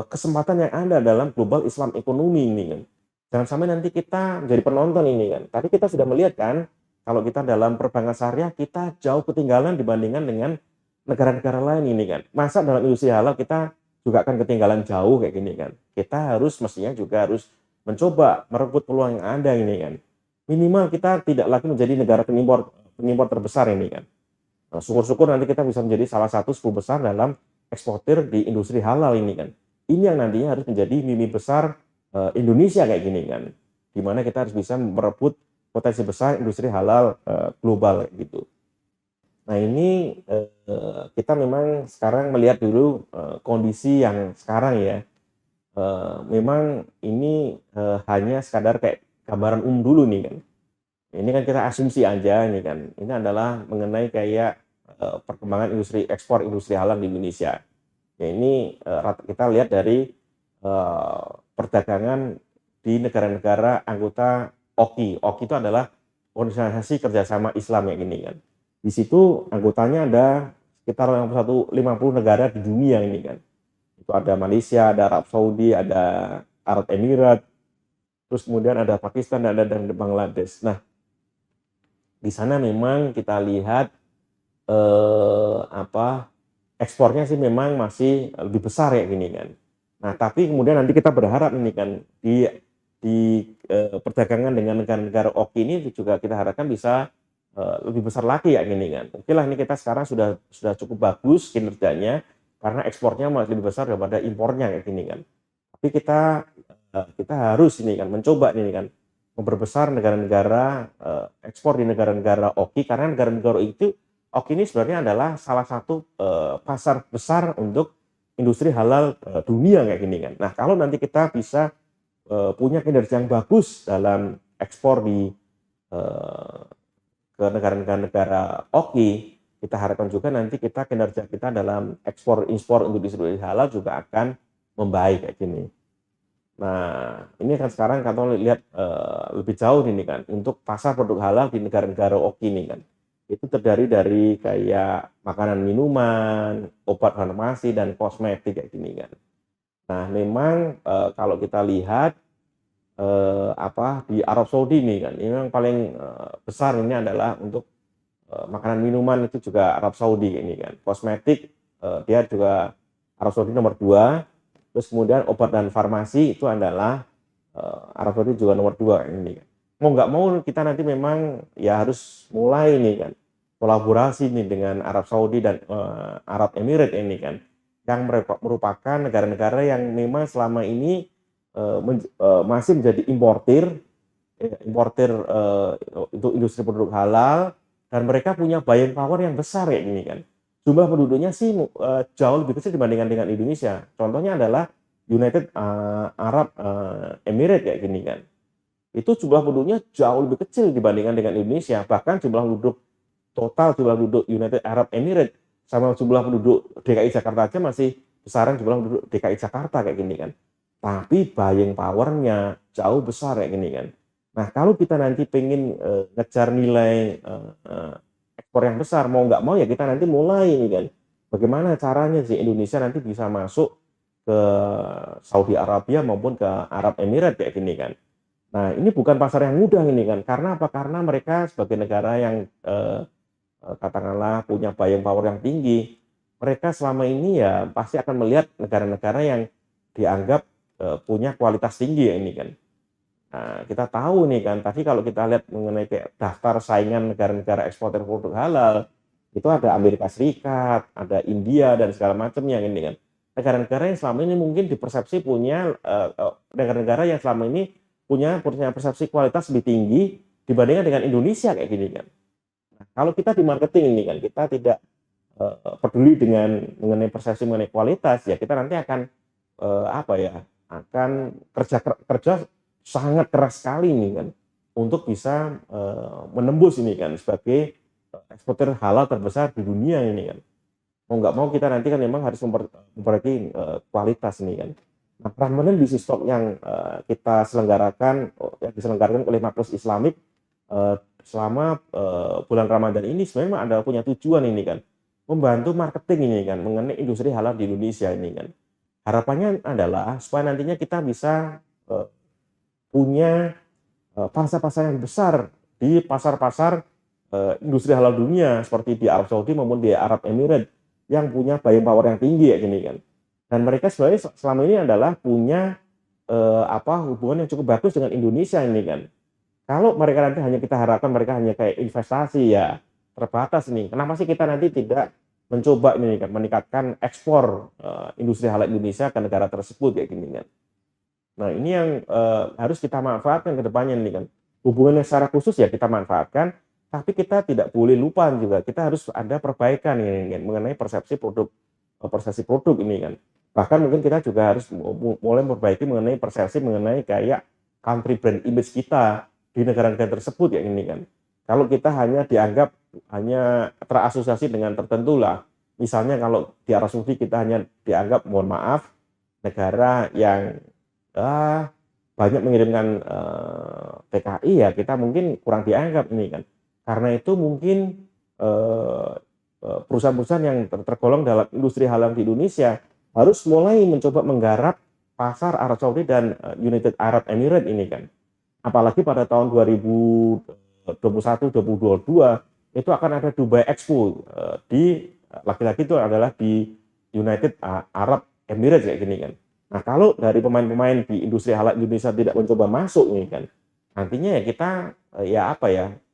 kesempatan yang ada dalam global Islam ekonomi ini kan. Jangan sampai nanti kita menjadi penonton ini kan. Tadi kita sudah melihat kan, kalau kita dalam perbankan syariah kita jauh ketinggalan dibandingkan dengan negara-negara lain ini kan. Masa dalam industri halal kita juga akan ketinggalan jauh kayak gini kan. Kita harus mestinya juga harus mencoba merebut peluang yang ada ini kan. Minimal kita tidak lagi menjadi negara pengimpor terbesar ini kan. Nah, syukur-syukur nanti kita bisa menjadi salah satu 10 besar dalam eksportir di industri halal ini kan. Ini yang nantinya harus menjadi mimpi besar Indonesia kayak gini kan. Dimana kita harus bisa merebut potensi besar industri halal global gitu. Nah ini kita memang sekarang melihat dulu kondisi yang sekarang ya. Memang ini hanya sekadar kayak gambaran dulu nih kan. Ini kan kita asumsi aja ini kan. Ini adalah mengenai kayak perkembangan industri ekspor industri halal di Indonesia. Ya ini kita lihat dari perdagangan di negara-negara anggota OKI. OKI itu adalah Organisasi Kerjasama Islam yang ini kan. Di situ anggotanya ada sekitar 50 negara di dunia ini kan. Itu ada Malaysia, ada Arab Saudi, ada Arab Emirat, terus kemudian ada Pakistan, dan ada Bangladesh. Nah, di sana memang kita lihat ekspornya sih memang masih lebih besar ya gini kan. Nah, tapi kemudian nanti kita berharap ini kan di perdagangan dengan negara-negara OKI ini juga kita harapkan bisa lebih besar lagi ya gini kan. Oke lah, ini kita sekarang sudah cukup bagus kinerjanya karena ekspornya masih lebih besar daripada impornya kayak gini kan. Tapi kita harus ini kan mencoba ini kan memperbesar negara-negara ekspor di negara-negara OKI, karena negara-negara itu OKI ini sebenarnya adalah salah satu pasar besar untuk industri halal dunia kayak gini kan. Nah, kalau nanti kita bisa punya kinerja yang bagus dalam ekspor ke negara-negara OKI, kita harapkan juga nanti kinerja kita dalam ekspor-impor untuk industri halal juga akan membaik kayak gini. Nah, ini kan sekarang kalau lihat lebih jauh ini kan, untuk pasar produk halal di negara-negara OKI ini kan, itu terdiri dari kayak makanan minuman, obat farmasi, dan kosmetik kayak gini kan. Nah, memang kalau kita lihat di Arab Saudi ini kan, ini yang paling besar ini adalah untuk makanan minuman, itu juga Arab Saudi ini kan. Kosmetik dia juga Arab Saudi nomor 2. Terus kemudian obat dan farmasi itu adalah Arab Saudi juga nomor 2 ini kan. Mau nggak mau kita nanti memang ya harus mulai nih kan kolaborasi nih dengan Arab Saudi dan Arab Emirat ini kan, yang merupakan negara-negara yang memang selama ini masih menjadi importir untuk industri produk halal, dan mereka punya buying power yang besar ya ini kan. Jumlah penduduknya sih jauh lebih kecil dibandingkan dengan Indonesia. Contohnya adalah United Arab Emirates kayak gini kan. Itu jumlah penduduknya jauh lebih kecil dibandingkan dengan Indonesia. Bahkan jumlah penduduk United Arab Emirates sama jumlah penduduk DKI Jakarta aja masih besaran jumlah penduduk DKI Jakarta kayak gini kan. Tapi buying power-nya jauh besar kayak gini kan. Nah, kalau kita nanti pengen ngejar nilai ekspor yang besar. Mau nggak mau ya kita nanti mulai ini kan. Bagaimana caranya sih Indonesia nanti bisa masuk ke Saudi Arabia maupun ke Arab Emirat kayak gini kan. Nah, ini bukan pasar yang mudah ini kan. Karena apa? Karena mereka sebagai negara yang katakanlah punya buying power yang tinggi, mereka selama ini ya pasti akan melihat negara-negara yang dianggap punya kualitas tinggi ya ini kan. Nah, kita tahu nih kan, tadi kalau kita lihat mengenai kayak daftar saingan negara-negara eksportir produk halal, itu ada Amerika Serikat, ada India dan segala macamnya ini kan. Negara-negara yang selama ini mungkin dipersepsi punya negara-negara yang selama ini punya persepsi kualitas lebih tinggi dibandingkan dengan Indonesia kayak gini kan. Nah, kalau kita di marketing ini kan, kita tidak peduli dengan mengenai persepsi mengenai kualitas, ya kita nanti akan apa ya, akan kerja sangat keras sekali ini kan untuk bisa menembus ini kan sebagai eksportir halal terbesar di dunia ini kan. Mau nggak mau kita nanti kan memang harus memperbaiki kualitas ini kan. Nah, Ramadan Business Talk yang kita selenggarakan, yang diselenggarakan oleh Maples Islamic selama bulan Ramadan ini sebenarnya ada punya tujuan ini kan, membantu marketing ini kan mengenai industri halal di Indonesia ini kan. Harapannya adalah supaya nantinya kita bisa punya pasar-pasar yang besar di pasar-pasar industri halal dunia seperti di Arab Saudi maupun di Arab Emirat yang punya buying power yang tinggi ya gini kan. Dan mereka sebenarnya selama ini adalah punya hubungan yang cukup bagus dengan Indonesia ini kan. Kalau mereka nanti hanya kita harapkan mereka hanya kayak investasi ya terbatas nih. Kenapa sih kita nanti tidak mencoba ini kan meningkatkan ekspor industri halal Indonesia ke negara tersebut kayak gini kan. Nah, ini yang harus kita manfaatkan ke depannya nih kan. Hubungannya secara khusus ya kita manfaatkan, tapi kita tidak boleh lupa juga. Kita harus ada perbaikan ini kan mengenai persepsi produk ini kan. Bahkan mungkin kita juga harus mulai memperbaiki mengenai persepsi mengenai kayak country brand image kita di negara-negara tersebut ya ini kan. Kalau kita hanya dianggap hanya terasosiasi dengan tertentu lah. Misalnya kalau di Arab Saudi kita hanya dianggap, mohon maaf, negara yang banyak mengirimkan TKI ya kita mungkin kurang dianggap ini kan. Karena itu mungkin perusahaan-perusahaan yang tergolong dalam industri halal di Indonesia harus mulai mencoba menggarap pasar Arab Saudi dan United Arab Emirates ini kan. Apalagi pada tahun 2021-2022 itu akan ada Dubai Expo di lagi-lagi itu adalah di United Arab Emirates kayak gini kan. Nah, kalau dari pemain-pemain di industri halal Indonesia tidak mencoba masuk ini kan, nantinya ya kita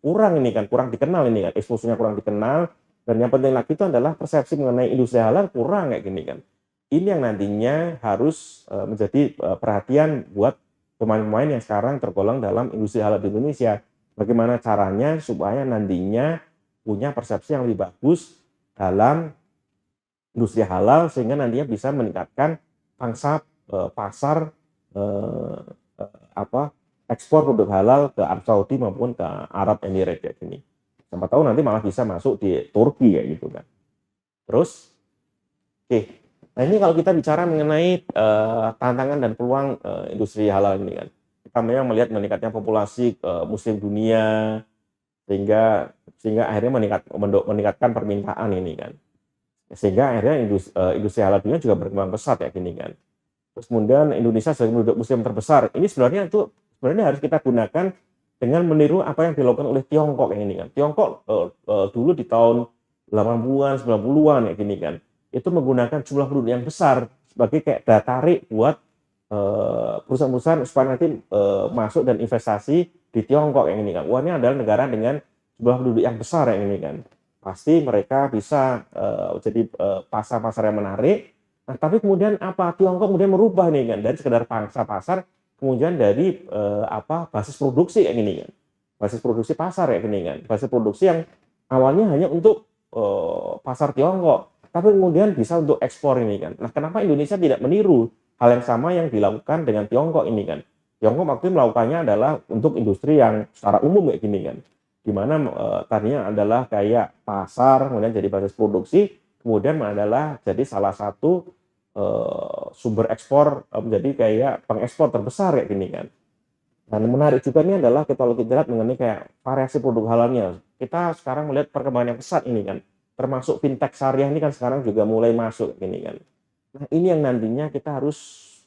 kurang ini kan, kurang dikenal ini kan, eksposnya kurang dikenal, dan yang penting lagi itu adalah persepsi mengenai industri halal kurang kayak gini kan. Ini yang nantinya harus menjadi perhatian buat pemain-pemain yang sekarang tergolong dalam industri halal di Indonesia. Bagaimana caranya supaya nantinya punya persepsi yang lebih bagus dalam industri halal sehingga nantinya bisa meningkatkan pangsa pasar ekspor produk halal ke Arab Saudi maupun ke Arab Emirat kayak gini. Siapa tahu nanti malah bisa masuk di Turki kayak gitu kan. Terus, nah ini kalau kita bicara mengenai tantangan dan peluang industri halal ini kan, kita memang melihat meningkatnya populasi Muslim dunia sehingga akhirnya meningkatkan permintaan ini kan. Sehingga akhirnya industri halal dunia juga berkembang pesat ya gini kan. Terus kemudian Indonesia sebagai penduduk muslim terbesar, ini sebenarnya harus kita gunakan dengan meniru apa yang dilakukan oleh Tiongkok yang ini kan. Tiongkok dulu di tahun 80-an, 90-an ya gini kan, itu menggunakan jumlah penduduk yang besar sebagai kayak daya tarik buat perusahaan-perusahaan supaya nanti masuk dan investasi di Tiongkok yang ini kan. Wah, ini adalah negara dengan jumlah penduduk yang besar yang ini kan. Pasti mereka bisa jadi pasar-pasar yang menarik. Nah, tapi kemudian apa? Tiongkok kemudian merubah nih kan dari sekedar pangsa pasar kemudian dari basis produksi yang ini kan. Basis produksi pasar ya ini kan. Basis produksi yang awalnya hanya untuk pasar Tiongkok, tapi kemudian bisa untuk ekspor ini kan. Nah, kenapa Indonesia tidak meniru hal yang sama yang dilakukan dengan Tiongkok ini kan? Tiongkok waktu itu melakukannya adalah untuk industri yang secara umum kayak gini kan. Di mana tadinya adalah kayak pasar, kemudian jadi basis produksi, kemudian adalah jadi salah satu sumber ekspor, menjadi kayak pengekspor terbesar kayak gini kan. Dan menarik juga ini adalah kalau kita lihat mengenai kayak variasi produk halalnya. kita sekarang melihat perkembangan yang pesat ini kan, termasuk fintech syariah ini kan sekarang juga mulai masuk ini kan. Nah, ini yang nantinya kita harus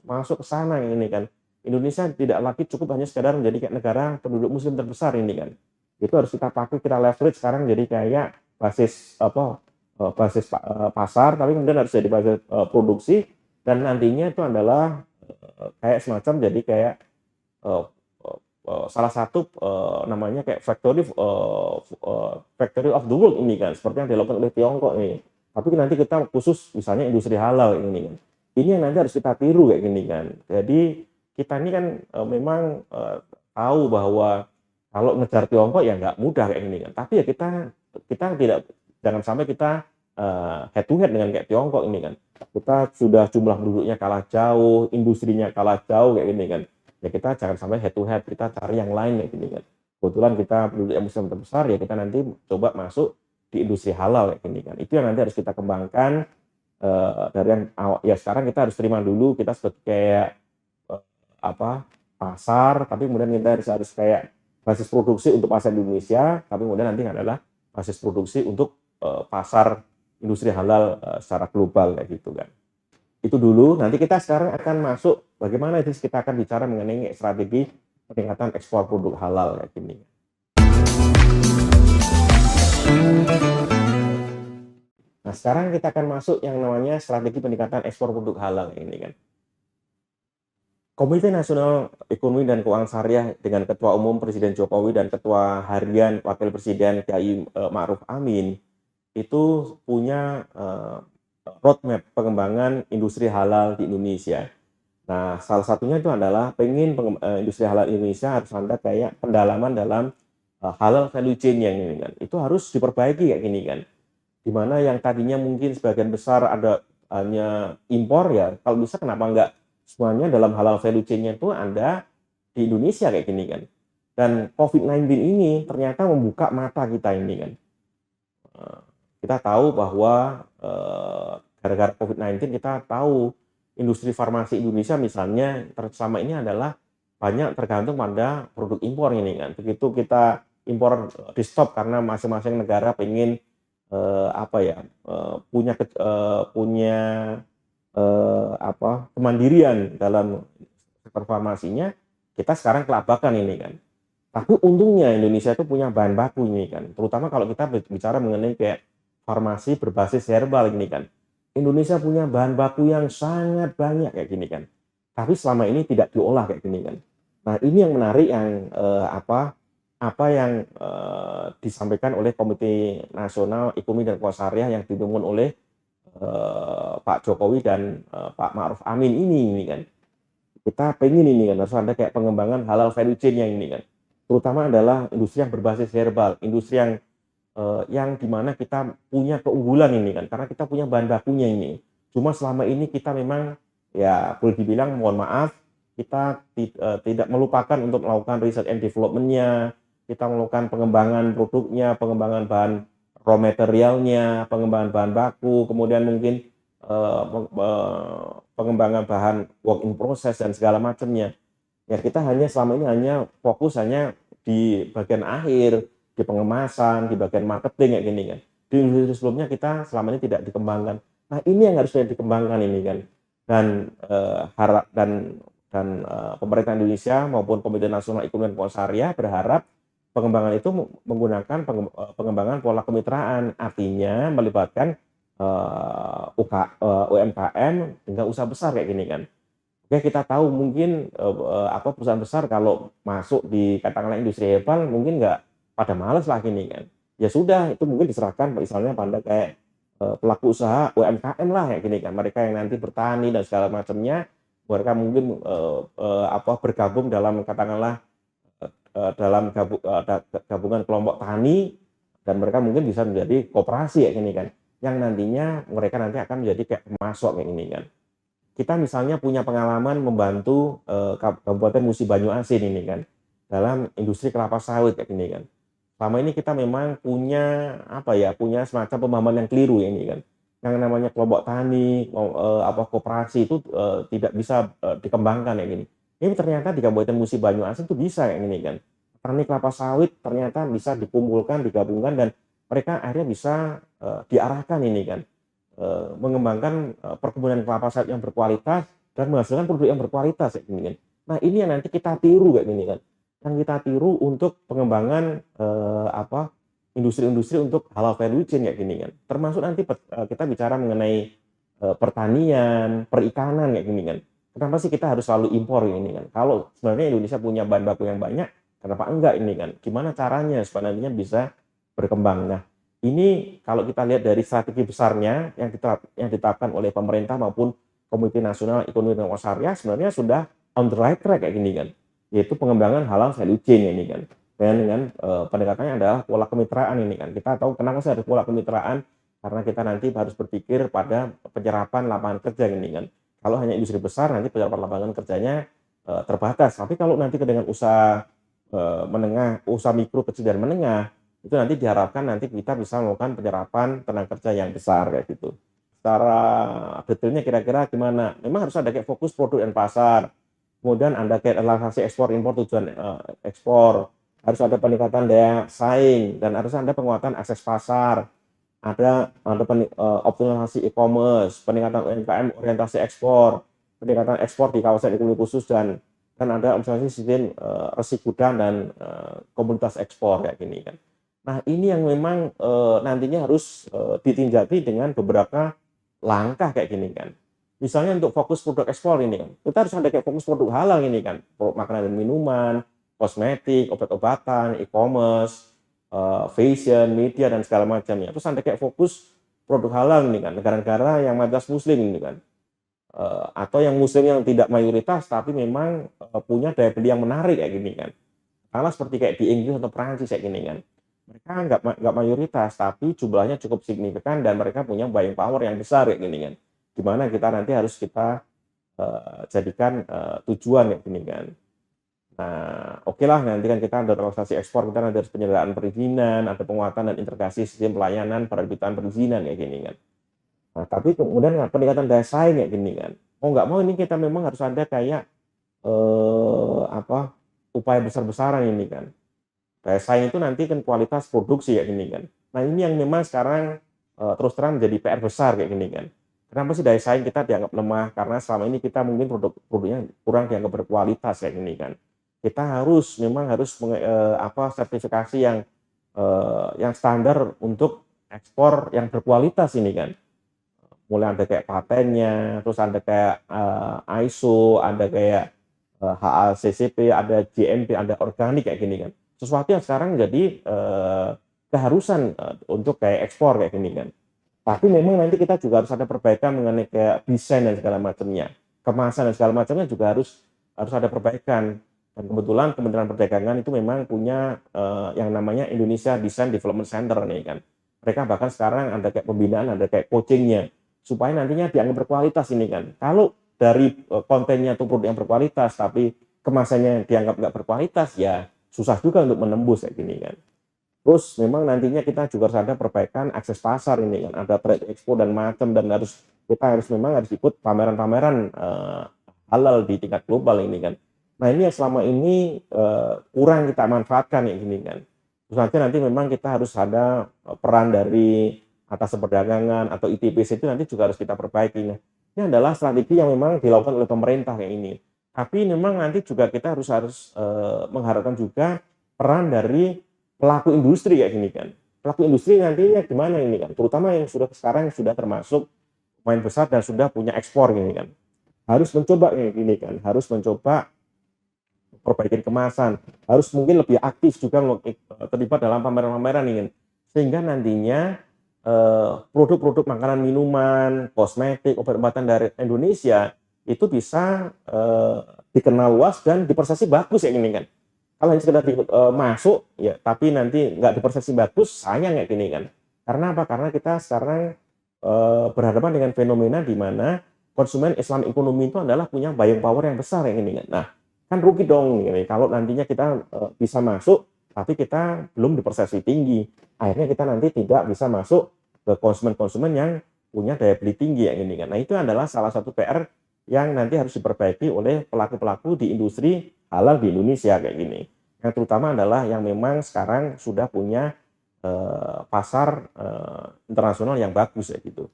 masuk ke sana ini kan. Indonesia tidak lagi cukup hanya sekedar menjadi kayak negara penduduk muslim terbesar ini kan. Itu harus kita pakai, kita leverage sekarang jadi kayak basis apa, basis pasar, tapi kemudian harus jadi basis produksi, dan nantinya itu adalah kayak semacam jadi kayak eh, salah satu namanya kayak factory of the world ini kan, seperti yang dilakukan oleh Tiongkok ini. Tapi nanti kita khusus misalnya industri halal ini kan. Ini yang nanti harus kita tiru kayak gini kan. Jadi kita ini kan memang tahu bahwa kalau ngejar Tiongkok ya nggak mudah kayak gini kan. Tapi ya kita tidak, jangan sampai kita head to head dengan kayak Tiongkok ini kan. Kita sudah jumlah penduduknya kalah jauh, industrinya kalah jauh kayak gini kan. Ya kita jangan sampai head to head, kita cari yang lain kayak gini kan. Kebetulan kita penduduk yang muslim terbesar, ya kita nanti coba masuk di industri halal kayak gini kan. Itu yang nanti harus kita kembangkan dari yang awal. Ya sekarang kita harus terima dulu kita sebagai kayak apa, pasar, tapi kemudian kita harus kayak basis produksi untuk pasar Indonesia, tapi kemudian nanti adalah basis produksi untuk pasar industri halal secara global kayak gitu kan. Itu dulu. Nanti kita sekarang akan masuk bagaimana itu, kita akan bicara mengenai strategi peningkatan ekspor produk halal kayak gini. Nah, sekarang kita akan masuk yang namanya strategi peningkatan ekspor produk halal ini kan. Komite Nasional Ekonomi dan Keuangan Syariah dengan Ketua Umum Presiden Jokowi dan Ketua Harian Wakil Presiden Kiai Ma'ruf Amin itu punya roadmap pengembangan industri halal di Indonesia. Nah, salah satunya itu adalah pengen industri halal Indonesia harus ada kayak pendalaman dalam halal value chain yang ini kan. Itu harus diperbaiki kayak gini kan. Dimana yang tadinya mungkin sebagian besar ada hanya impor, ya kalau bisa kenapa enggak semuanya dalam halal value chain-nya itu ada di Indonesia kayak gini kan. Dan COVID-19 ini ternyata membuka mata kita ini kan. Kita tahu bahwa gara-gara COVID-19 kita tahu industri farmasi Indonesia misalnya selama ini adalah banyak tergantung pada produk impor ini kan. Begitu kita impor di stop karena masing-masing negara pengen punya kemandirian dalam sektor farmasinya, kita sekarang kelabakan ini kan. Tapi untungnya Indonesia itu punya bahan baku ini kan. Terutama kalau kita bicara mengenai kayak farmasi berbasis herbal ini kan. Indonesia punya bahan baku yang sangat banyak kayak gini kan. Tapi selama ini tidak diolah kayak gini kan. Nah, ini yang menarik yang yang disampaikan oleh Komite Nasional Ekonomi dan Keuangan Syariah yang dipimpin oleh Pak Jokowi dan Pak Ma'ruf Amin ini kan. Kita pengen ini kan harus ada kayak pengembangan halal value chain yang ini kan. Terutama adalah industri yang berbasis herbal, industri yang dimana kita punya keunggulan ini kan, karena kita punya bahan bakunya ini. Cuma selama ini kita memang ya boleh dibilang mohon maaf, kita tidak melupakan untuk melakukan research and development-nya, kita melakukan pengembangan produknya, pengembangan bahan raw materialnya, pengembangan bahan baku, kemudian mungkin pengembangan bahan work in process dan segala macamnya. Ya kita selama ini hanya fokus di bagian akhir, di pengemasan, di bagian marketing kayak gini kan. Di industri sebelumnya kita selama ini tidak dikembangkan. Nah, ini yang harusnya dikembangkan ini kan. Dan pemerintah Indonesia maupun Komite Nasional Ekonomi dan Keuangan Syariah berharap pengembangan itu menggunakan pengembangan pola kemitraan, artinya melibatkan UMKM hingga usaha besar kayak gini kan. Oke, kita tahu mungkin perusahaan besar kalau masuk di katakanlah industri herbal mungkin nggak pada males lah gini kan. Ya sudah, itu mungkin diserahkan misalnya pada kayak pelaku usaha UMKM lah kayak gini kan. Mereka yang nanti bertani dan segala macamnya, mereka mungkin bergabung dalam katakanlah dalam gabungan kelompok tani, dan mereka mungkin bisa menjadi koperasi kayak gini kan. Yang nantinya mereka nanti akan menjadi kayak pemasok kayak gini kan. Kita misalnya punya pengalaman membantu Kabupaten Musi Banyu Asin ini kan dalam industri kelapa sawit kayak gini kan. Selama ini kita memang punya punya semacam pemahaman yang keliru ini kan. Yang namanya kelompok tani, koperasi itu tidak bisa dikembangkan kayak gini. Ini ternyata di Kabupaten Musi Banyu Asin itu bisa kayak gini kan. Petani kelapa sawit ternyata bisa dikumpulkan, digabungkan, dan mereka akhirnya bisa diarahkan ini kan, mengembangkan perkebunan kelapa sawit yang berkualitas dan menghasilkan produk yang berkualitas kayak gini kan. Nah, ini yang nanti kita tiru kayak gini kan. Yang kita tiru untuk pengembangan industri-industri untuk halal value chain kayak gini kan. Termasuk nanti kita bicara mengenai pertanian, perikanan kayak gini kan. Kenapa sih kita harus selalu impor ini kan? Kalau sebenarnya Indonesia punya bahan baku yang banyak, kenapa enggak ini kan? Gimana caranya supaya nantinya bisa berkembang? Nah, ini kalau kita lihat dari strategi besarnya yang ditetapkan oleh pemerintah maupun Komite Nasional Ekonomi dan Keuangan Syariah, sebenarnya sudah on the right track kayak gini kan, yaitu pengembangan halal value chain ini kan. Dengan pendekatannya adalah pola kemitraan ini kan. Kita tahu kenapa sih ada pola kemitraan, karena kita nanti harus berpikir pada penyerapan lapangan kerja ini kan. Kalau hanya industri besar, nanti penyerapan lapangan kerjanya terbatas. Tapi kalau nanti dengan usaha menengah, usaha mikro, kecil, dan menengah, itu nanti diharapkan nanti kita bisa melakukan penyerapan tenaga kerja yang besar kayak gitu. Secara detailnya kira-kira gimana? Memang harus ada kayak fokus produk dan pasar. Kemudian ada kayak relaksasi ekspor impor tujuan ekspor. Harus ada peningkatan daya saing dan harus ada penguatan akses pasar. Ada optimalisasi e-commerce, peningkatan UMKM orientasi ekspor, peningkatan ekspor di kawasan ekonomi khusus, dan ada optimalisasi sistem resi gudang dan komunitas ekspor kayak gini kan. Nah, ini yang memang nantinya harus ditinjaki dengan beberapa langkah kayak gini kan. Misalnya untuk fokus produk ekspor ini kan, kita harus ada kayak fokus produk halal ini kan, produk makanan dan minuman, kosmetik, obat-obatan, e-commerce, fashion, media, dan segala macamnya. Terus ada kayak fokus produk halal ini kan, negara-negara yang mayoritas muslim ini kan, atau yang muslim yang tidak mayoritas tapi memang punya daya beli yang menarik kayak gini kan. Karena seperti kayak di Inggris atau Prancis kayak gini kan, mereka nggak mayoritas tapi jumlahnya cukup signifikan dan mereka punya buying power yang besar kayak gini kan. Dimana kita nanti harus kita jadikan tujuan kayak gini kan. Nah, oke lah, nanti kan kita ada relaksasi ekspor, kita nanti harus penyederhanaan perizinan, ada penguatan dan integrasi sistem pelayanan penerbitan perizinan kayak gini kan. Nah, tapi kemudian peningkatan daya saing kayak gini kan. Mau nggak mau ini kita memang harus ada kayak upaya besar-besaran ini kan. Daya saing itu nanti kan kualitas produksi kayak gini kan. Nah, ini yang memang sekarang terus terang menjadi PR besar kayak gini kan. Kenapa sih daya saing kita dianggap lemah? Karena selama ini kita mungkin produknya kurang dianggap berkualitas kayak gini kan. Kita memang harus sertifikasi yang standar untuk ekspor yang berkualitas ini kan. Mulai ada kayak patennya, terus ada kayak ISO, ada kayak HACCP, ada GMP, ada organik kayak gini kan. Sesuatu yang sekarang jadi keharusan untuk kayak ekspor kayak gini kan. Tapi memang nanti kita juga harus ada perbaikan mengenai kayak desain dan segala macamnya, kemasan dan segala macamnya juga harus ada perbaikan. Dan kebetulan Kementerian Perdagangan itu memang punya yang namanya Indonesia Design Development Center nih kan. Mereka bahkan sekarang ada kayak pembinaan, ada kayak coachingnya, supaya nantinya dianggap berkualitas ini kan. Kalau dari kontennya itu produk yang berkualitas, tapi kemasannya dianggap nggak berkualitas, ya susah juga untuk menembus kayak gini kan. Terus memang nantinya kita juga harus ada perbaikan akses pasar ini kan. Ada trade expo dan macam, dan kita harus ikut pameran-pameran halal di tingkat global ini kan. Nah, ini yang selama ini kurang kita manfaatkan ya gini kan. Terus nanti memang kita harus ada peran dari atas perdagangan atau ITPC itu nanti juga harus kita perbaiki. Nah, ini adalah strategi yang memang dilakukan oleh pemerintah kayak ini. Tapi memang nanti juga kita harus mengharapkan juga peran dari pelaku industri kayak gini kan. Pelaku industri nantinya gimana ini kan. Terutama yang sekarang sudah termasuk pemain besar dan sudah punya ekspor gini kan. Harus mencoba kayak gini kan. Harus mencoba perbaikan kemasan, harus mungkin lebih aktif juga terlibat dalam pameran-pameran ini, sehingga nantinya produk-produk makanan, minuman, kosmetik, obat-obatan dari Indonesia itu bisa dikenal luas dan dipersepsi bagus ya gini kan. Kalau hanya sekedar masuk ya, tapi nanti nggak dipersepsi bagus, sayang kayak gini kan. Karena apa? Karena kita sekarang berhadapan dengan fenomena di mana konsumen Islam ekonomi itu adalah punya buying power yang besar yang ini kan. Nah, kan rugi dong gitu. Kalau nantinya kita bisa masuk tapi kita belum dipersepsi tinggi, akhirnya kita nanti tidak bisa masuk ke konsumen-konsumen yang punya daya beli tinggi yang ini kan. Nah, itu adalah salah satu PR yang nanti harus diperbaiki oleh pelaku-pelaku di industri halal di Indonesia kayak gini. Yang terutama adalah yang memang sekarang sudah punya pasar internasional yang bagus ya gitu.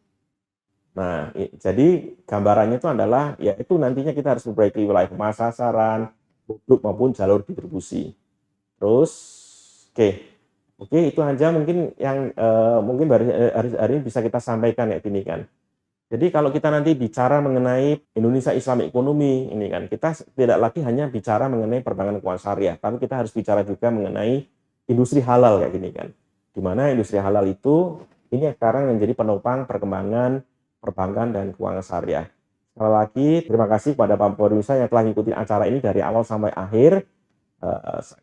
Nah, jadi gambarannya itu adalah ya itu nantinya kita harus memperbaiki wilayah pemasaran, produk maupun jalur distribusi. Terus, oke, oke itu aja mungkin yang mungkin hari ini bisa kita sampaikan ya gini kan. Jadi kalau kita nanti bicara mengenai Indonesia Islamic Economy ini kan, kita tidak lagi hanya bicara mengenai perbankan keuangan syariah, tapi kita harus bicara juga mengenai industri halal kayak gini kan. Di mana industri halal itu ini sekarang menjadi penopang perkembangan perbankan dan keuangan syariah. Sekali lagi terima kasih kepada Pak Pemirsa yang telah mengikuti acara ini dari awal sampai akhir.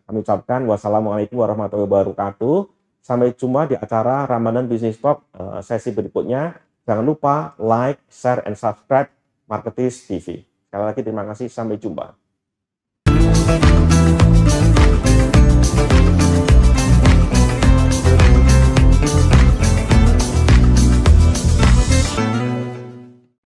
Kami ucapkan wassalamualaikum warahmatullahi wabarakatuh. Sampai jumpa di acara Ramadan Business Talk sesi berikutnya. Jangan lupa like, share, and subscribe Marketis TV. Sekali lagi terima kasih, sampai jumpa.